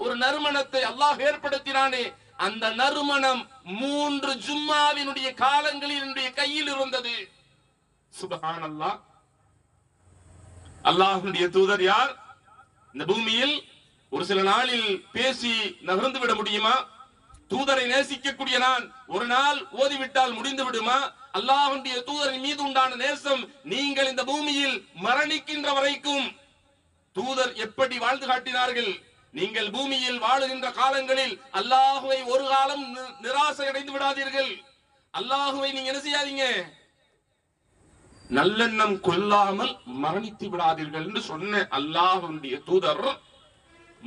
ஒரு நறுமணத்தை அல்லாஹ் ஏற்படுத்தினானே, அந்த நறுமணம் 3 ஜும்மாவினுடைய காலங்களில் என்னுடைய கையில் இருந்தது. சுப்ஹானல்லாஹ். அல்லாஹ்வுடைய தூதர் யார்? இந்த பூமியில் ஒரு சில நாளில் பேசி நகர்ந்து விட முடியுமா? தூதரை நேசிக்கக்கூடிய நான் ஒரு நாள் ஓதிவிட்டால் முடிந்து விடுமா? அல்லாஹ்வுடைய தூதரின் மீது உண்டான நேசம் நீங்கள் இந்த பூமியில் மரணிக்கின்ற வரைக்கும் தூதர் எப்படி வாழ்ந்து காட்டினார்கள்? நீங்கள் பூமியில் வாழுகின்ற காலங்களில் அல்லாஹுவை ஒரு காலம் நிராசை அடைந்து விடாதீர்கள். அல்லாஹுவை நீங்க என்ன செய்யாதீங்க, நல்லெண்ணம் கொள்ளாமல் மரணித்து விடாதீர்கள் என்று சொன்ன அல்லாஹ்வுடைய தூதர்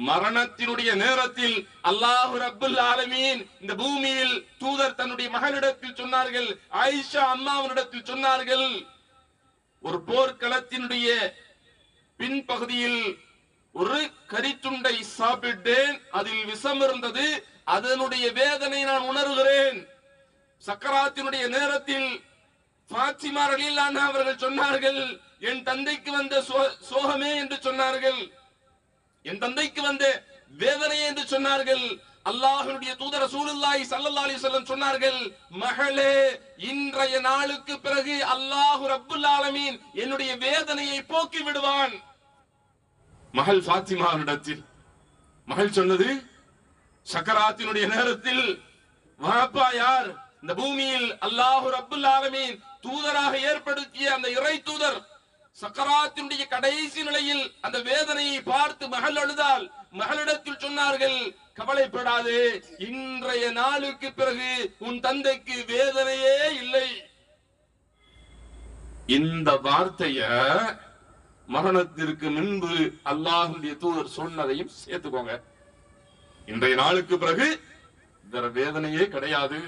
மரணத்தினுடைய நேரத்தில் அல்லாஹ் ரப்பல் ஆலமீன் இந்த பூமியில் தூதர் தன்னுடைய மகளிடத்தில் சொன்னார்கள், ஆயிஷா அம்மாவினிடத்தில் சொன்னார்கள், ஒரு போர்க்களத்தினுடைய பின்பகுதியில் ஒரு கரித்துண்டை சாப்பிட்டேன், அதில் விஷம் இருந்தது, அதனுடைய வேதனை நான் உணர்கிறேன். சக்கராத்தினுடைய நேரத்தில் ஃபாத்திமா ரலியல்லாஹு அன்ஹா அவர்கள் சொன்னார்கள், என் தந்தைக்கு வந்த சோகமே என்று சொன்னார்கள், என் தந்தைக்கு வந்த வேதனையே என்று சொன்னார்கள். அல்லாஹ்வுடைய தூதர் ரசூலுல்லாஹி ஸல்லல்லாஹு அலைஹி வஸல்லம் சொன்னார்கள், மகளே, இன்றைய நாளுக்கு பிறகு அல்லாஹ் ரப்பல் ஆலமீன் என்னுடைய வேதனையை போக்கி விடுவான். மகள் ஃபாத்திமாவிடத்தில் மகள் சொன்னது, சக்கராத்தினுடைய நேரத்தில் வாப்பா யார்? இந்த பூமியில் அல்லாஹ் ரப்பல் ஆலமீன் தூதராக ஏற்படுத்திய அந்த இறை தூதர் சக்கராத்தினுடைய கடைசி நிலையில் அந்த வேதனையை பார்த்து மகள் அழுதால் மகளிடத்தில் சொன்னார்கள், கவலைப்படாதே, இன்றைய நாளுக்கு பிறகு உன் தந்தைக்கு வேதனையே இல்லை. இந்த வார்த்தைய மரணத்திற்கு முன்பு அல்லாஹ்வுடைய தூதர் சொன்னதையும் சேர்த்துக்கோங்க. இன்றைய நாளுக்கு பிறகு வேற வேதனையே கிடையாது.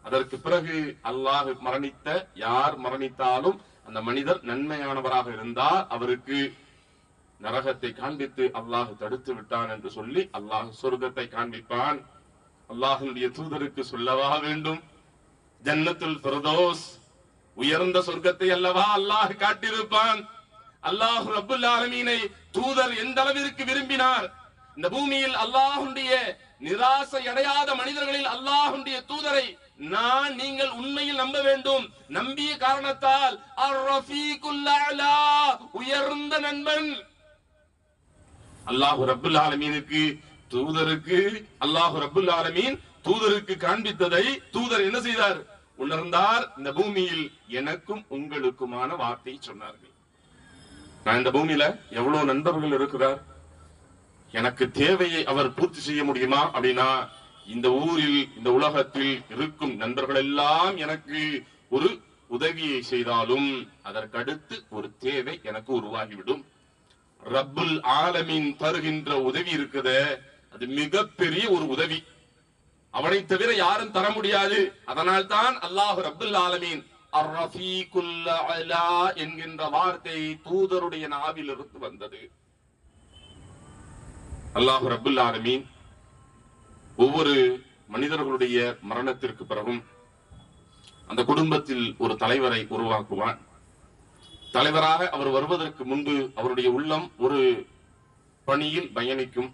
அதற்கு பிறகு அல்லாஹ் மரணித்த யார் மரணித்தாலும் அந்த மனிதர் நன்மையானவராக இருந்தால் அவருக்கு நரகத்தை காண்பித்து அல்லாஹ் தடுத்து விட்டான் என்று சொல்லி அல்லாஹ் சொர்க்கத்தை காண்பிப்பான். அல்லாஹ்வுடைய தூதருக்கு சொல்லவா வேண்டும்? ஜன்னத்துல் ஃபிர்தௌஸ் உயர்ந்த சொர்க்கத்தை அல்லவா அல்லாஹ் காட்டியிருப்பான். அல்லாஹ் ரப்பல் ஆலமீனை தூதர் எந்த அளவிற்கு விரும்பினார். இந்த பூமியில் அல்லாஹ்வுடைய நிராசை அடையாத மனிதர்களில் அல்லாஹ்வுடைய தூதரை நான் நீங்கள் உண்மையில் நம்ப வேண்டும். நம்பிய காரணத்தால் அர்-ரஃபீகுல் அலா உயர்ந்த நண்பன் அல்லாஹ் ரப்பல் ஆலமீனுக்கு தூதருக்கு அல்லாஹ் ரப்பல் ஆலமீன் தூதருக்கு காண்பித்ததை தூதர் என்ன செய்தார்? உணர்ந்தார். இந்த பூமியில் எனக்கும் உங்களுக்குமான வார்த்தை சொன்னார்கள். நான் இந்த பூமியில எவ்வளவு நண்பர்கள் இருக்கிறார், எனக்கு தேவையை அவர் பூர்த்தி செய்ய முடியுமா அப்படின்னா இந்த ஊரில் இந்த உலகத்தில் இருக்கும் நண்பர்கள் எல்லாம் எனக்கு ஒரு உதவியை செய்தாலும் அதற்கடுத்து ஒரு தேவை எனக்கு உருவாகிவிடும். ரப்புல் ஆலமீன் தருகின்ற உதவி இருக்குது, அது மிகப்பெரிய ஒரு உதவி. அவனை தவிர யாரும் தர முடியாது. அதனால் தான் அல்லாஹ் ரப்புல் ஆலமீன் அர்-ரஃபீகுல் அலா என்கின்ற வார்த்தை தூதருடைய நாவில் இருந்து வந்தது. அல்லாஹ் ரப்புல் ஆலமீன் ஒவ்வொரு மனிதர்களுடைய மரணத்திற்கு பிறகும் அந்த குடும்பத்தில் ஒரு தலைவரை உருவாக்குவான். தலைவராக அவர் வருவதற்கு முன்பு அவருடைய உள்ளம் ஒரு பணியில் பயணிக்கும்.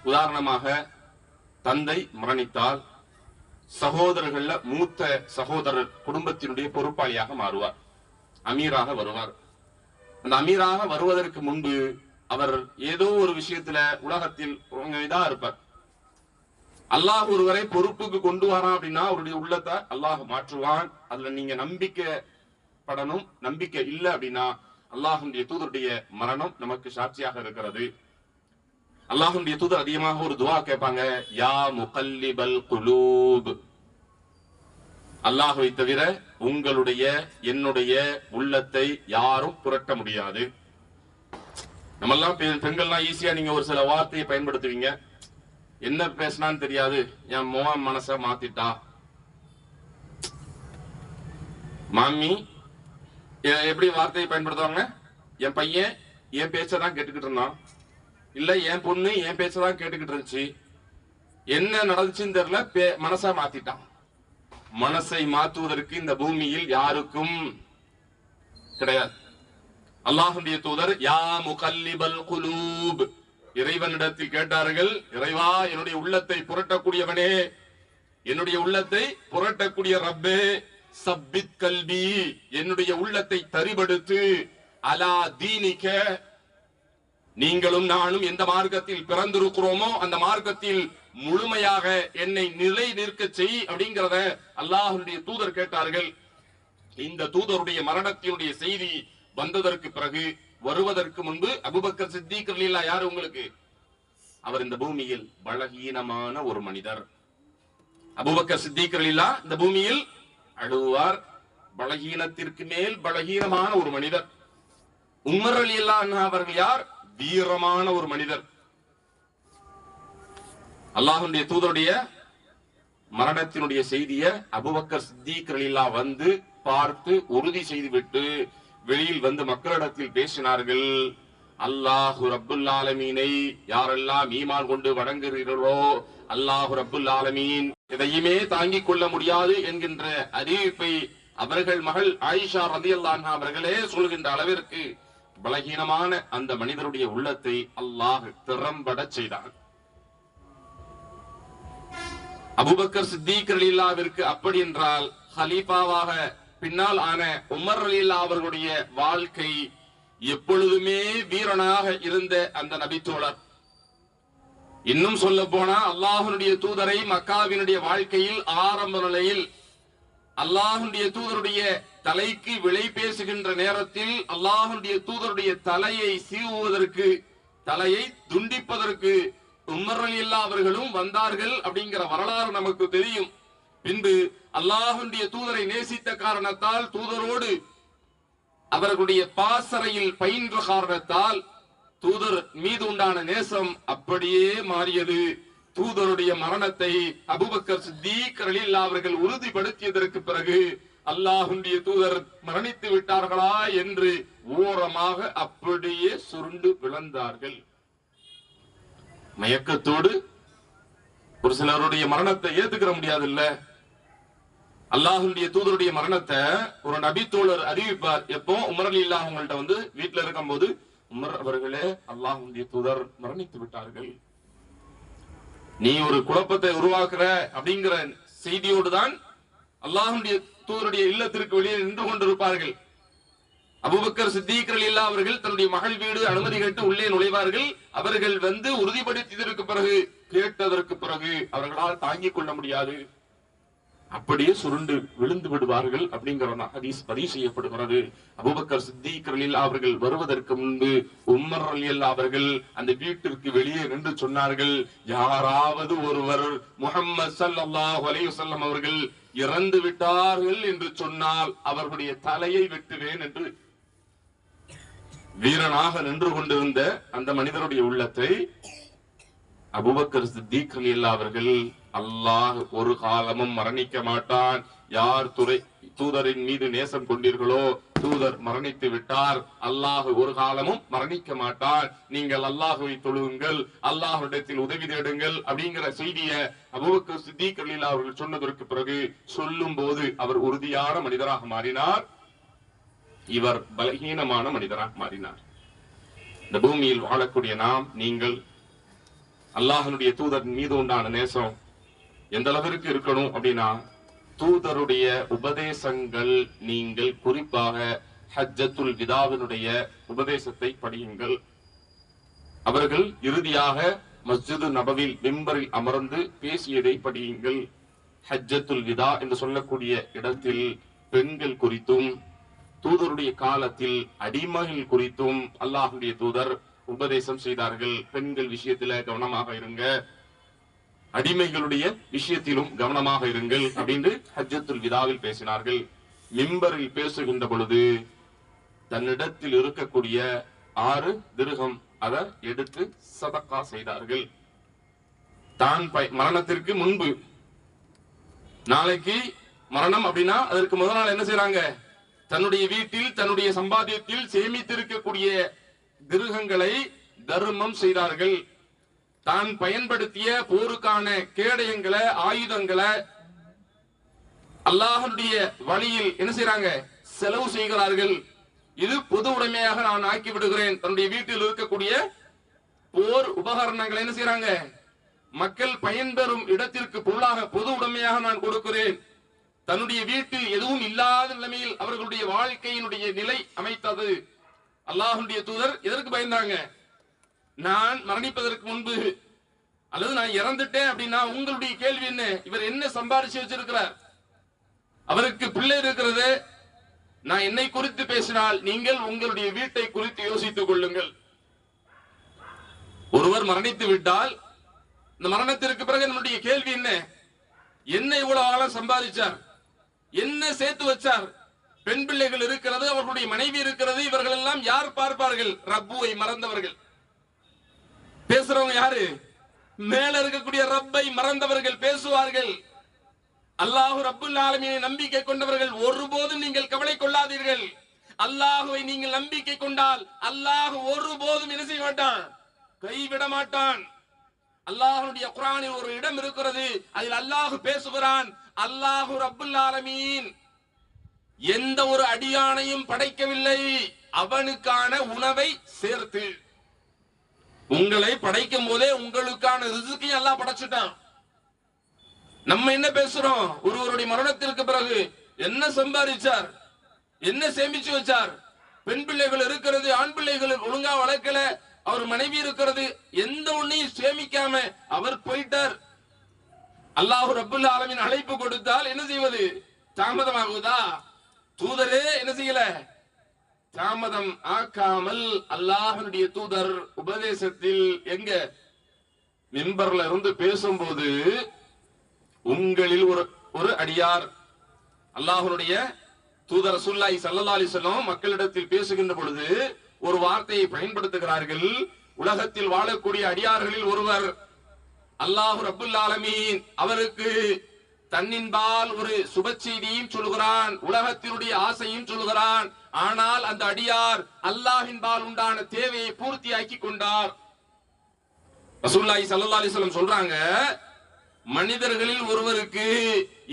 உதாரணமாக தந்தை மரணித்தால் சகோதரர்கள்ல மூத்த சகோதரர் குடும்பத்தினுடைய பொறுப்பாளியாக மாறுவார், அமீராக வருவார். அந்த அமீராக வருவதற்கு முன்பு அவர் ஏதோ ஒரு விஷயத்துல உலகத்தில் இதா இருப்பார். அல்லாஹ் ஒருவரை பொறுப்புக்கு கொண்டு வரான் அப்படின்னா அவருடைய உள்ளத்தை அல்லாஹ் மாற்றுவான். அதுல நீங்க நம்பிக்கைப்படணும். நம்பிக்கை இல்லை அப்படின்னா அல்லாஹ்வுடைய தூதருடைய மரணம் நமக்கு சாட்சியாக இருக்கிறது. அல்லாஹ்வுடைய தூதர் அதிகமாக ஒரு துஆ கேட்பாங்க, யா முகல்லிபல் குலூப், அல்லாஹ்வை தவிர உங்களுடைய என்னுடைய உள்ளத்தை யாரும் புரட்ட முடியாது. நம்மெல்லாம் பெண்கள்லாம் ஈஸியா நீங்க ஒரு சில வார்த்தையை பயன்படுத்துவீங்க, என்ன பேசினான்னு தெரியாது, என் மனச மாத்திட்டா. மாமி எப்படி வார்த்தையை பயன்படுத்துவாங்க? என் பையன் என் பேச்சதான் கேட்டுக்கிட்டு இருந்தான், இல்ல என் பொண்ணு என் பேச்சதான் கேட்டுக்கிட்டு இருந்துச்சு, என்ன நடந்துச்சுன்னு தெரியல, மனசா மாத்திட்டான். மனசை மாற்றுவதற்கு இந்த பூமியில் யாருக்கும் கிடையாது. அல்லாஹ்வுடைய தூதர் யா முகல்லிபல் குலூப் இறைவனிடத்தில் கேட்டார்கள், இறைவா என்னுடைய உள்ளத்தை புரட்டக்கூடியவனே, என்னுடைய உள்ளத்தை புரட்டக்கூடிய ரப்பே, சப்பித் கல்பி என்னுடைய உள்ளத்தை தரிபடுத்து, அலா தீனிக நீங்களும் நானும் எந்த மார்க்கத்தில் பிறந்திருக்கிறோமோ அந்த மார்க்கத்தில் முழுமையாக என்னை நிலை நிற்க செய் அப்படிங்கிறத அல்லாஹ்வுடைய தூதர் கேட்டார்கள். இந்த தூதருடைய மரணத்தினுடைய செய்தி வந்ததற்கு பிறகு வருவதற்கு முன்பு அபூபக்கர் சித்திக் ரலியல்லாஹு யார் உங்களுக்கு? அவர் இந்த பூமியில் பலகீனமான ஒரு மனிதர். அபூபக்கர் சித்திக் ரலியல்லாஹு இந்த பூமியில் அழுவார், பலகீனத்திற்கு மேல் பலகீனமான ஒரு மனிதர். உமர் ரலியல்லாஹு அன்ஹு அவர்கள் யார்? வீரமான ஒரு மனிதர். அல்லாஹ்வுடைய தூதருடைய மரணத்தினுடைய செய்தியை அபூபக்கர் சித்திக் ரலியல்லாஹு வந்து பார்த்து உறுதி செய்துவிட்டு வெளியில் வந்து மக்களிடத்தில் பேசினார்கள். அல்லாஹு ரப்புல் ஆலமீனை யாரெல்லாம் ஈமான் கொண்டு வணங்குகிறீர்களோ, அல்லாஹு ரப்புல் ஆலமீன் எதையுமே தாங்கிக் கொள்ள முடியாது என்கின்ற அறிவிப்பை அவர்கள் மகள் ஆயிஷா ரலியல்லாஹு அன்ஹா அவர்களே சொல்கின்ற அளவிற்கு பலகீனமான அந்த மனிதருடைய உள்ளத்தை அல்லாஹ் திறம்பட செய்தார். அபூபக்கர் சித்திக் ரலியல்லாஹுவிற்கு அப்படி என்றால் ஹலீஃபாவாக பின்னால் ஆன உமர் ரலியல்லாஹு அவர்களுடைய வாழ்க்கை எப்பொழுதுமே வீரனாக இருந்த அந்த நபித்தோழர். இன்னும் சொல்ல போனா அல்லாஹ்வுடைய தூதரை மக்காவினுடைய வாழ்க்கையில் ஆரம்ப நிலையில் அல்லாஹ்வுடைய தூதருடைய தலைக்கு விலை பேசுகின்ற நேரத்தில் அல்லாஹ்வுடைய தூதருடைய தலையை சீவுவதற்கு, தலையை துண்டிப்பதற்கு உமர் ரலியல்லாஹு அவர்களும் வந்தார்கள் அப்படிங்கிற வரலாறு நமக்கு தெரியும். பின்பு அல்லாஹ்வுடைய தூதரை நேசித்த காரணத்தால், தூதரோடு அவர்களுடைய பாசறையில் பயின்ற காரணத்தால் தூதர் மீது உண்டான நேசம் அப்படியே மாறியது. தூதருடைய மரணத்தை அபூபக்கர் சித்திக் ரலியல்லாஹு அவர்கள் உறுதிப்படுத்தியதற்கு பிறகு அல்லாஹ்வுடைய தூதர் மரணித்து விட்டார்களா என்று ஓரமாக அப்படியே சுருண்டு விழுந்தார்கள். மயக்கத்தோடு ஒரு சிலருடைய மரணத்தை ஏத்துக்கிற முடியாது இல்ல. அல்லாஹ்வுடைய தூதருடைய மரணத்தை ஒரு நபி தோழர் அறிவிப்பார். எப்போ? உமர் ரலியல்லாஹு அவங்கள்ட்ட வந்து வீட்டுல இருக்கும் போது, உமர் அவர்களே அல்லாஹ்வுடைய தூதர் மரணித்து விட்டார்கள், நீ ஒரு குழப்பத்தை உருவாக்குற அப்படிங்கிற செய்தியோடு தான் அல்லாஹ்வுடைய தூதருடைய இல்லத்திற்கு வெளியே நின்று கொண்டிருப்பார்கள். அபூபக்கர் சித்திக் ரலியல்லாஹு அவர்கள் தன்னுடைய மகள் வீடு அனுமதி கேட்டு உள்ளே நுழைவார்கள். அவர்கள் வந்து உறுதிப்படுத்தியதற்கு பிறகு, கேட்டதற்கு பிறகு அவர்களால் தாங்கிக் கொள்ள முடியாது, அப்படியே சுருண்டு விழுந்து விடுவார்கள் அப்படிங்கிற ஹதீஸ் பதிவு செய்யப்படுகிறது. அபூபக்கர் சித்திக் ரலியல்லாஹு அவர்கள் வருவதற்கு முன்பு உமர் ரலியல்லாஹு அவர்கள் அந்த வீட்டிற்கு வெளியே நின்று சொன்னார்கள், யாராவது ஒருவர் முஹம்மது ஸல்லல்லாஹு அலைஹி வஸல்லம் அவர்கள் இறந்து விட்டார்கள் என்று சொன்னால் அவர்களுடைய தலையை வெட்டுவேன் என்று வீரனாக நின்று கொண்டிருந்த அந்த மனிதருடைய உள்ளத்தை அபூபக்கர் சித்திக் ரலியல்லாஹு அவர்கள், அல்லாஹ் ஒரு காலமும் மரணிக்க மாட்டான், யார் தூதரின் மீது நேசம் கொண்டீர்களோ தூதர் மரணித்து விட்டார், அல்லாஹ் ஒரு காலமும் மரணிக்க மாட்டான், நீங்கள் அல்லாஹ்வை தொழுகுங்கள், அல்லாஹ்விடத்தில் உதவி தேடுங்கள் அப்படிங்கிற செய்தியை அபூபக்கர் சித்திக் ரலியல்லாஹு அவர்கள் சொன்னதற்கு பிறகு சொல்லும் போது அவர் உறுதியான மனிதராக மாறினார், இவர் பலகீனமான மனிதராக மாறினார். இந்த பூமியில் வாழக்கூடிய நாம், நீங்கள் அல்லாஹ்வுடைய தூதர் மீது உண்டான நேசம் எந்த அளவிற்கு இருக்கணும் அப்படின்னா, தூதருடைய உபதேசங்கள் நீங்கள் குறிப்பாக ஹஜ்ஜத்துல் விதாவினுடைய உபதேசத்தை படியுங்கள். அவர்கள் இறுதியாக மஸ்ஜிது நபவில் மிம்பரில் அமர்ந்து பேசியதை படியுங்கள். ஹஜ்ஜத்துல் விதா என்று சொல்லக்கூடிய இடத்தில் பெண்கள் குறித்தும் தூதருடைய காலத்தில் அடிமைகள் குறித்தும் அல்லாஹ்வுடைய தூதர் உபதேசம் செய்தார்கள். பெண்கள் விஷயத்தில கவனமாக இருங்க, அடிமைகளுடைய விஷயத்திலும் கவனமாக இருங்கள் அப்படின்னு ஹஜ்ஜத்துல் விதாவில் பேசினார்கள். மிம்பரில் பேசுகின்ற பொழுது தன்னிடத்தில் இருக்கக்கூடிய 6 திர்ஹம் அதை எடுத்து சதக்கா செய்தார்கள். தான் மரணத்திற்கு முன்பு, நாளைக்கு மரணம் அப்படின்னா அதற்கு முதல் நாள் என்ன செய்யறாங்க, தன்னுடைய வீட்டில் தன்னுடைய சம்பாத்தியத்தில் சேமித்திருக்கக்கூடிய திர்ஹங்களை தர்மம் செய்தார்கள். தான் பயன்படுத்திய போருக்கான கேடயங்களை, ஆயுதங்களை அல்லாஹ்வுடைய வழியில் என்ன செய்யறாங்க, செலவு செய்கிறார்கள். இது பொது உடைமையாக நான் ஆக்கி விடுகிறேன். தன்னுடைய வீட்டில் இருக்கக்கூடிய போர் உபகரணங்களை என்ன செய்யறாங்க, மக்கள் பயன்பெறும் இடத்திற்கு பொருளாக பொது உடைமையாக நான் கொடுக்கிறேன். தன்னுடைய வீட்டில் எதுவும் இல்லாத நிலைமையில் அவர்களுடைய வாழ்க்கையினுடைய நிலை அமைத்தது. அல்லாஹ்வுடைய தூதர் எதற்கு பயந்தாங்க, நான் மரணிப்பதற்கு முன்பு அல்லது நான் இறந்துட்டேன் அப்படின்னா உங்களுடைய கேள்வி என்ன, இவர் என்ன சம்பாதிச்சு வச்சிருக்கிறார், அவருக்கு பிள்ளை இருக்கிறது, நான் என்னை குறித்து பேசினால் நீங்கள் உங்களுடைய வீட்டை குறித்து யோசித்துக் கொள்ளுங்கள். ஒருவர் மரணித்து விட்டால் இந்த மரணத்திற்கு பிறகு நம்முடைய கேள்வி என்ன இவ்வளவு ஆழம் சம்பாதிச்சார், என்ன சேர்த்து வச்சார்? பெண் பிள்ளைகள் இருக்கிறது, அவர்களுடைய மனைவி இருக்கிறது, இவர்கள் எல்லாம் யார் பார்ப்பார்கள்? ரப்புவை மறந்தவர்கள். பேசுறவங்க யாரு? மேல இருக்கக்கூடிய ரப்பை மறந்தவர்கள் பேசுவார்கள். அல்லாஹு ரப்புல் ஆலமீனை நம்பிக்கை கொண்டவர்கள் ஒருபோதும் நீங்கள் கவலை கொள்ளாதீர்கள். அல்லாஹுவை நீங்கள் நம்பிக்கை கொண்டால் அல்லாஹ் ஒருபோதும் என்ன செய்ய மாட்டான்? கைவிட மாட்டான். அல்லாஹ்வுடைய குர்ஆனில் ஒரு இடம் இருக்கிறது, அதில் அல்லாஹ் பேசுகிறான், அல்லாஹு ரப்புல் ஆலமீன் எந்த ஒரு அடியானையும் படைக்கவில்லை, அவனுக்கான உணவை சேர்த்து. உங்களை படைக்கும் போதே உங்களுக்கான ரிஸ்கையும் அல்லாஹ் படைச்சிட்டான். நம்ம என்ன பேசுறோம்? ஒருவருடைய மரணத்திற்கு பிறகு என்ன சம்பாதிச்சார், என்ன சேமிச்சு வச்சார்? பெண் பிள்ளைகள் இருக்கிறது, ஆண் பிள்ளைகள் ஒழுங்கா வளர்க்கல, அவர் மனைவி இருக்கிறது, எந்த ஒன்னையும் சேமிக்காம அவர் போயிட்டார். அல்லாஹ் ரப்புல் ஆலமீன் அழைப்பு கொடுத்தால் என்ன செய்வது? தாமதமாகுதா? தூதரே என்ன செய்யல? தாமதம் ஆக்காமல் அல்லாஹ்வுடைய தூதர் உபதேசத்தில் எங்க மிம்பர்ல இருந்து பேசும்போது, உங்களில் ஒரு அடியார் அல்லாஹ்வுடைய தூதர் ரசூலுல்லாஹி ஸல்லல்லாஹு அலைஹி வஸல்லம் மக்களிடத்தில் பேசுகின்ற பொழுது ஒரு வார்த்தையை பயன்படுத்துகிறார்கள். உலகத்தில் வாழக்கூடிய அடியார்களில் ஒருவர் அல்லாஹ் ரப்புல் ஆலமீன் அவருக்கு தன்னின்பால் ஒரு சுப செய்தியும் சொல்கிறான், உலகத்தினுடைய ஆசையும் சொல்கிறான். ஆனால் அந்த அடியார் அல்லாஹ்வின்பால் உண்டான தேவையை பூர்த்தியாக்கி கொண்டார். ரசூலுல்லாஹி ஸல்லல்லாஹு அலைஹி வஸல்லம் சொல்றாங்க, மனிதர்களில் ஒருவருக்கு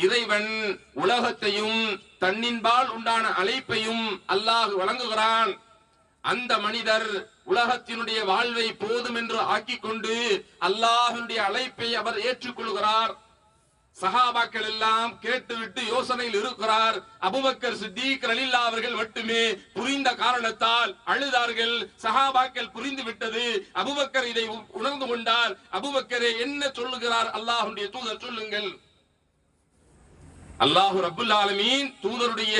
இறைவன் உலகத்தையும் தன்னின்பால் உண்டான அழைப்பையும் அல்லாஹ் வழங்குகிறான். அந்த மனிதர் உலகத்தினுடைய வாழ்வை போதும் என்று ஆக்கிக் கொண்டு அல்லாஹ்வுடைய அழைப்பை அவர் ஏற்றுக்கொள்கிறார். சஹாபாக்கள் எல்லாம் கேட்டுவிட்டு யோசனையில் இருக்கிறார். அபூபக்கர் சித்தீக் ரலியல்லாஹு அவர்கள் மட்டுமே புரிந்த காரணத்தால் அழுதார்கள். சஹாபாக்கள் புரிந்து விட்டது. அபூபக்கர் இதை உணர்ந்து கொண்டார். அபூபக்கரே என்ன சொல்லுகிறார் அல்லாஹ்வுடைய தூதர், சொல்லுங்கள். அல்லாஹ் ரப்புல் ஆலமீன் தூதருடைய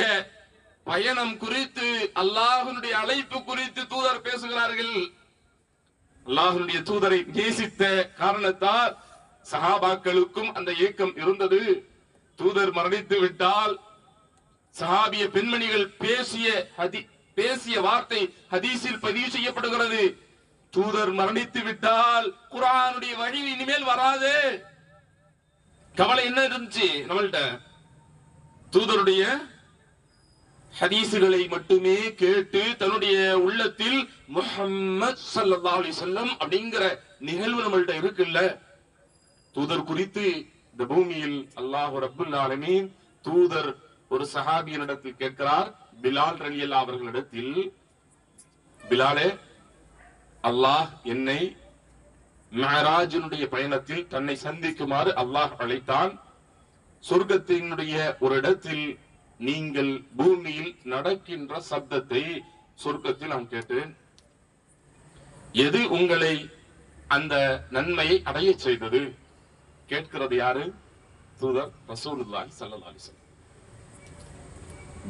பயணம் குறித்து, அல்லாஹ்வுடைய அழைப்பு குறித்து தூதர் பேசுகிறார்கள். அல்லாஹ்வுடைய தூதரை நேசித்த காரணத்தால் சஹாபாக்களுக்கும் அந்த ஏக்கம் இருந்தது. தூதர் மரணித்து விட்டால் சஹாபிய பெண்மணிகள் பேசிய வார்த்தை ஹதீஸில் பதிவு செய்யப்படுகிறது. தூதர் மரணித்து விட்டால் குர்ஆனுடைய வழி இனிமேல் வராது. கவலை என்ன இருந்துச்சு நம்மள்ட்ட? தூதருடைய ஹதீசுகளை மட்டுமே கேட்டு தன்னுடைய உள்ளத்தில் முஹம்மது ஸல்லல்லாஹு அலைஹி வஸல்லம் அப்படிங்கிற நிகழ்வு நம்மள்ட்ட இருக்குல்ல. தூதர் குறித்து இந்த பூமியில் அல்லாஹ் ரப்புல் ஆலமீன் தூதர் ஒரு சஹாபியினிடத்தில் கேட்கிறார், பிலால் ரலியல்லாஹு அவர்களிடத்தில், பிலாலே, அல்லாஹ் என்னை மிஅராஜினுடைய பயணத்தில் தன்னை சந்திக்குமாறு அல்லாஹ் அழைத்தான். சொர்க்கத்தினுடைய ஒரு இடத்தில் நீங்கள் பூமியில் நடக்கின்ற சப்தத்தை சொர்க்கத்தில் நான் கேட்டேன். எது உங்களை அந்த நன்மையை அடைய செய்தது? கேட்கிறது யாரு? தூதர் ரசூலுல்லாஹி ஸல்லல்லாஹு அலைஹி வஸல்லம்.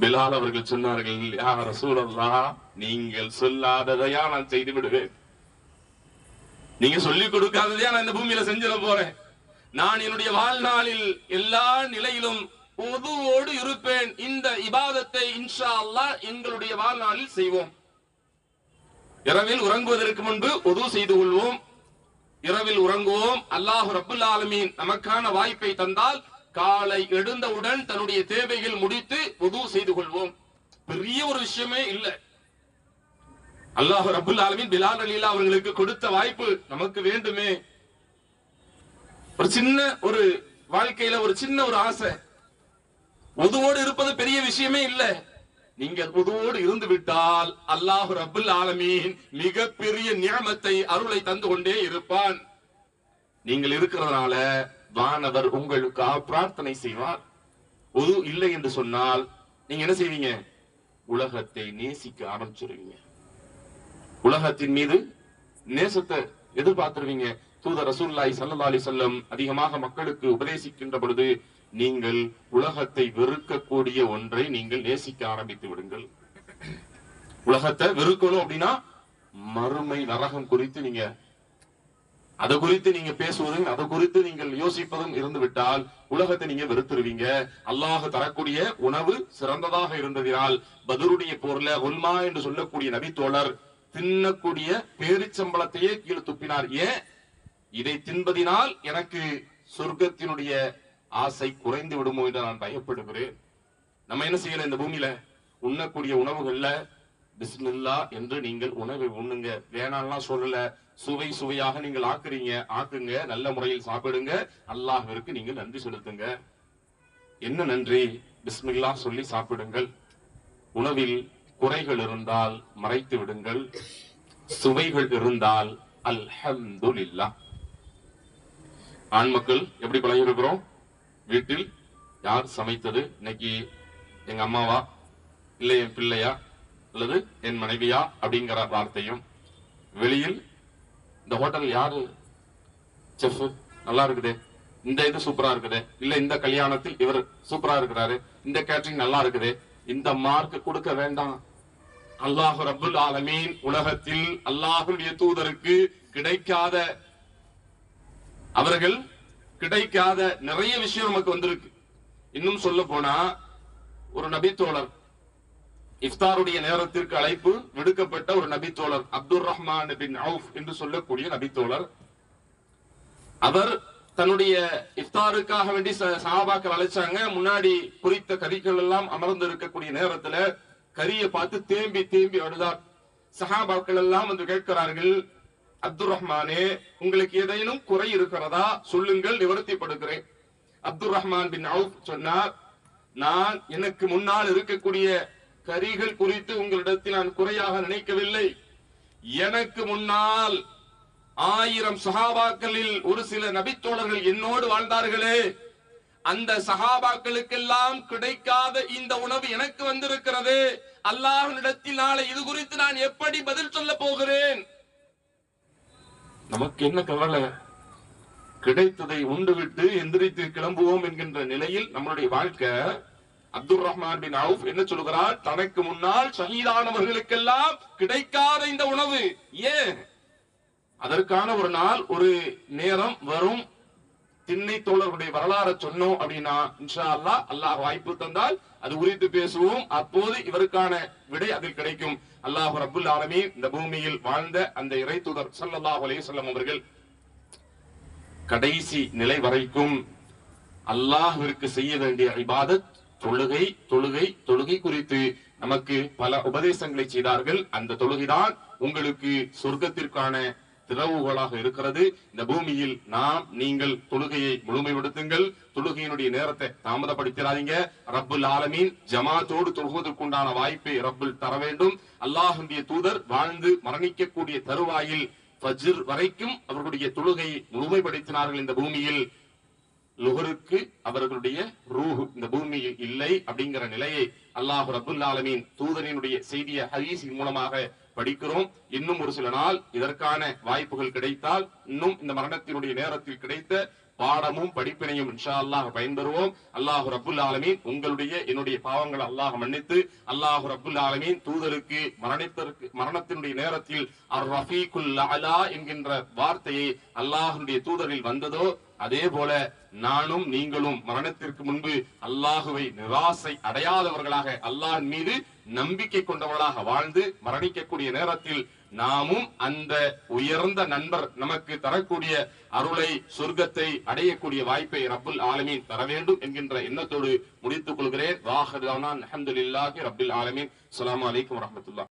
பிலால் அவர்கள் சொன்னார்கள், யா ரசூலல்லாஹ், நீங்கள் சொல்லாததையா நான் செய்து விடுவேன். நீங்க சொல்லிக் கொடுக்காததையா நான் இந்த பூமியில செஞ்சிட போறேன். நான் என்னுடைய வாழ்நாளில் எல்லா நிலையிலும் உதுவோடு இருப்பேன். இந்த இபாதத்தை இன்ஷா அல்லாஹ் எங்களுடைய வாழ்நாளில் செய்வோம். இரவில் உறங்குவதற்கு முன்பு உது செய்து கொள்வோம். இரவில் உறங்குவோம். அல்லாஹ் ரப்புல் ஆலமீன் நமக்கான வாய்ப்பை தந்தால் காலை எழுந்தவுடன் தன்னுடைய தேவைகள் முடித்து உது செய்து கொள்வோம். பெரிய ஒரு விஷயமே இல்லை. அல்லாஹ் ரப்புல் ஆலமீன் பிலால் ரலியல்லாஹு அவர்களுக்கு கொடுத்த வாய்ப்பு நமக்கு வேண்டுமே. ஒரு சின்ன ஒரு வாழ்க்கையில ஒரு சின்ன ஒரு ஆசை, உதுவோடு இருப்பது பெரிய விஷயமே இல்லை. நீங்க உதுவோடு இருந்து விட்டால் அல்லாஹ் ரப்புல் ஆலமீன் மிகப்பெரிய நியமத்தை, அருளை தந்து கொண்டே இருப்பான். நீங்கள் இருக்கிறதுனால வானவர் உங்களுக்கு பிரார்த்தனை செய்வார். உது இல்லை என்று சொன்னால் நீங்க என்ன செய்வீங்க? உலகத்தை நேசிக்க ஆரம்பிச்சிருவீங்க. உலகத்தின் மீது நேசத்தை எதிர்பார்த்துருவீங்க. தூதர் ரசூலுல்லாஹி ஸல்லல்லாஹு அலைஹி வஸல்லம் அதிகமாக மக்களுக்கு உபதேசிக்கின்ற பொழுது நீங்கள் உலகத்தை வெறுக்கக்கூடிய ஒன்றை நீங்கள் நேசிக்க ஆரம்பித்து விடுங்கள். உலகத்தை வெறுக்கணும் அப்படின்னா மறுமை நரகம் குறித்து நீங்க அது குறித்து நீங்க பேசுவதும் அது குறித்து நீங்கள் யோசிப்பதும் இருந்து விட்டால் உலகத்தை நீங்க வெறுத்துருவீங்க. அல்லாஹ் தரக்கூடிய உணவு சிறந்ததாக இருந்ததினால் பத்ருடைய போர்ல உல்மா என்று சொல்லக்கூடிய நபி தோழர் தின்னக்கூடிய பேரிச்சம்பளத்தையே கீழே துப்பினார். ஏன்? இதை தின்பதினால் எனக்கு சொர்க்கத்தினுடைய ஆசை குறைந்து விடுமோ என்று நான் பயப்படுகிறேன். நம்ம என்ன செய்யல, இந்த பூமியில உண்ணக்கூடிய உணவுகள்ல பிஸ்மில்லா என்று நீங்கள் உணவை உண்ணுங்க. வேணாம்லாம் சொல்லல, சுவை சுவையாக நீங்கள் ஆக்குங்க, நல்ல முறையில் சாப்பிடுங்க, அல்லாஹ்விற்கு நீங்கள் நன்றி செலுத்துங்க. என்ன நன்றி? பிஸ்மில்லா சொல்லி சாப்பிடுங்கள். உணவில் குறைகள் இருந்தால் மறைத்து விடுங்கள், சுவைகள் இருந்தால் அல்ஹம்துலில்லாஹ். ஆண் மக்கள் எப்படி பழகி இருக்கிறோம்? வீட்டில் யார் சமைத்தது, இன்னைக்கு எங்க அம்மாவா இல்ல என் பிள்ளையா அல்லது என் மனைவியா அப்படிங்கிற வார்த்தையும், வெளியில் இந்த ஹோட்டல் யாரு செஃப் நல்லா இருக்குதே, இந்த இது சூப்பரா இருக்குதே, இல்ல இந்த கல்யாணத்தில் இவர் சூப்பரா இருக்கிறாரு, இந்த கேட்டரிங் நல்லா இருக்குதே, இந்த மார்க் கொடுக்க வேண்டாம். அல்லாஹ் ரப்புல் ஆலமீன் உலகத்தில் அல்லாஹ்வுடைய தூதருக்கு கிடைக்காத அவர்கள் கிடைக்காத நிறைய விஷயம் நமக்கு வந்திருக்கு. இன்னும் சொல்ல போனா ஒரு நபித்தோழர் இஃப்தாருடைய நேரத்திற்கு அழைப்பு விடுக்கப்பட்ட ஒரு நபித்தோழர் அப்துல் ரஹ்மான் பின் அவுஃப் என்று சொல்லக்கூடிய நபித்தோழர், அவர் தன்னுடைய இஃப்தாருக்காக வேண்டி சஹாபாக்கள் அழைச்சாங்க. முன்னாடி குறித்த கறிகள் எல்லாம் அமர்ந்து இருக்கக்கூடிய நேரத்துல கரியை பார்த்து தேம்பி தேம்பி அழுதார். சஹாபாக்கள் எல்லாம் வந்து கேட்கிறார்கள், அப்துல் ரஹ்மானே, உங்களுக்கு ஏதேனும் குறை இருக்கிறதா சொல்லுங்கள், நிவர்த்திப்படுகிறேன். அப்துல் ரஹ்மான் பின் அவுஃப் சொன்னார், நான் எனக்கு முன்னால் இருக்கக்கூடிய கரிகள் குறித்து உங்களிடத்தில் நான் குறையாக நினைக்கவில்லை. எனக்கு முன்னால் 1000 சஹாபாக்களில் ஒரு சில நபித்தோழர்கள் என்னோடு வாழ்ந்தார்களே, அந்த சஹாபாக்களுக்கெல்லாம் கிடைக்காத இந்த உணவு எனக்கு வந்திருக்கிறது. அல்லாஹ்விடத்தில் நாளை இது குறித்து நான் எப்படி பதில் சொல்ல போகிறேன்? நமக்கு என்ன கவலை? கிடைத்ததை உண்டுவிட்டு எந்திரித்து கிளம்புவோம் என்கின்ற நிலையில் நம்மளுடைய வாழ்க்கை. அப்துல் ரஹ்மான் பின் அவுஃப் என்ன சொல்கிறார்? தனக்கு முன்னால் ஷஹீதானவர்களுக்கெல்லாம் கிடைக்காத இந்த உணவு ஏன்? அதற்கான ஒரு நாள் ஒரு நேரம் வரும். திண்ணை தோழர்களுடைய வரலாறு சொன்னோம் அப்படின்னா இன்ஷா அல்லாஹ், அல்லாஹ் வாய்ப்பு தந்தால் அது குறித்து பேசுவோம். அப்போது இவருக்கான விடை அதில் கிடைக்கும். அல்லாஹ் ரப்புல் ஆலமீன் இந்த பூமியில் வாழ்ந்த அந்த இறை தூதர் ஸல்லல்லாஹு அலைஹி வஸல்லம் அவர்கள் கடைசி நிலை வரைக்கும் அல்லாஹ்விற்கு செய்ய வேண்டிய இபாதத் தொழுகை தொழுகை தொழுகை குறித்து நமக்கு பல உபதேசங்களை செய்தார்கள். அந்த தொழுகைதான் உங்களுக்கு சொர்க்கத்திற்கான திறவுகோலாக இருக்கிறது. இந்த பூமியில் நீங்கள் தொழுகையை முழுமைப்படுத்துங்கள். தொழுகையினுடைய நேரத்தை தாமதப்படுத்தாதீங்க. ரப்புல் ஆலமீன் ஜமாத்தோடு தொழுவதற்குண்டான வாய்ப்பை ரப்புல் தர வேண்டும். அல்லாஹ்வுடைய தூதர் வாழ்ந்து மரணிக்கக்கூடிய தருவாயில் ஃபஜ்ர் வரைக்கும் அவர்களுடைய தொழுகையை முழுமைப்படுத்தினார்கள். இந்த பூமியில் லுஹருக்கு அவர்களுடைய ரூஹ் இந்த பூமியில் இல்லை அப்படிங்கிற நிலையை அல்லாஹ் ரப்புல் ஆலமீன் தூதரினுடைய செய்திய ஹதீஸின் மூலமாக படிக்கிறோம். இன்னும் ஒரு சில நாள் இதற்கான வாய்ப்புகள் கிடைத்தால் இன்னும் இந்த மரணத்தினுடைய நேரத்தில் கிடைத்த பாடமும் படிப்பினையும் இன்ஷா அல்லாஹ் பயன்பெறுவோம். அல்லாஹ் ரப்புல் ஆலமீன் உங்களுடைய என்னுடைய பாவங்களை அல்லாஹ் மன்னித்து, அல்லாஹ் ரப்புல் ஆலமீன் தூதருக்கு மரணத்தினுடைய நேரத்தில் அர் ரஃபீகுல் அலா என்கின்ற வார்த்தையை அல்லாஹ்வுடைய தூதரில் வந்ததோ அதே போல நானும் நீங்களும் மரணத்திற்கு முன்பு அல்லாஹுவை நிராசை அடையாதவர்களாக அல்லாஹ் மீது நம்பிக்கை கொண்டவர்களாக வாழ்ந்து மரணிக்கக்கூடிய நேரத்தில் நாமும் அந்த உயர்ந்த நண்பர் நமக்கு தரக்கூடிய அருளை சொர்க்கத்தை அடையக்கூடிய வாய்ப்பை ரப்புல் ஆலமீன் தர வேண்டும் என்கின்ற எண்ணத்தோடு முடித்துக் கொள்கிறேன். வாஹிருதானா அல்ஹம்துலில்லாஹி ரப்பில் ஆலமீன். அஸ்ஸலாமு அலைக்கும் வரஹ்மத்துல்லாஹ்.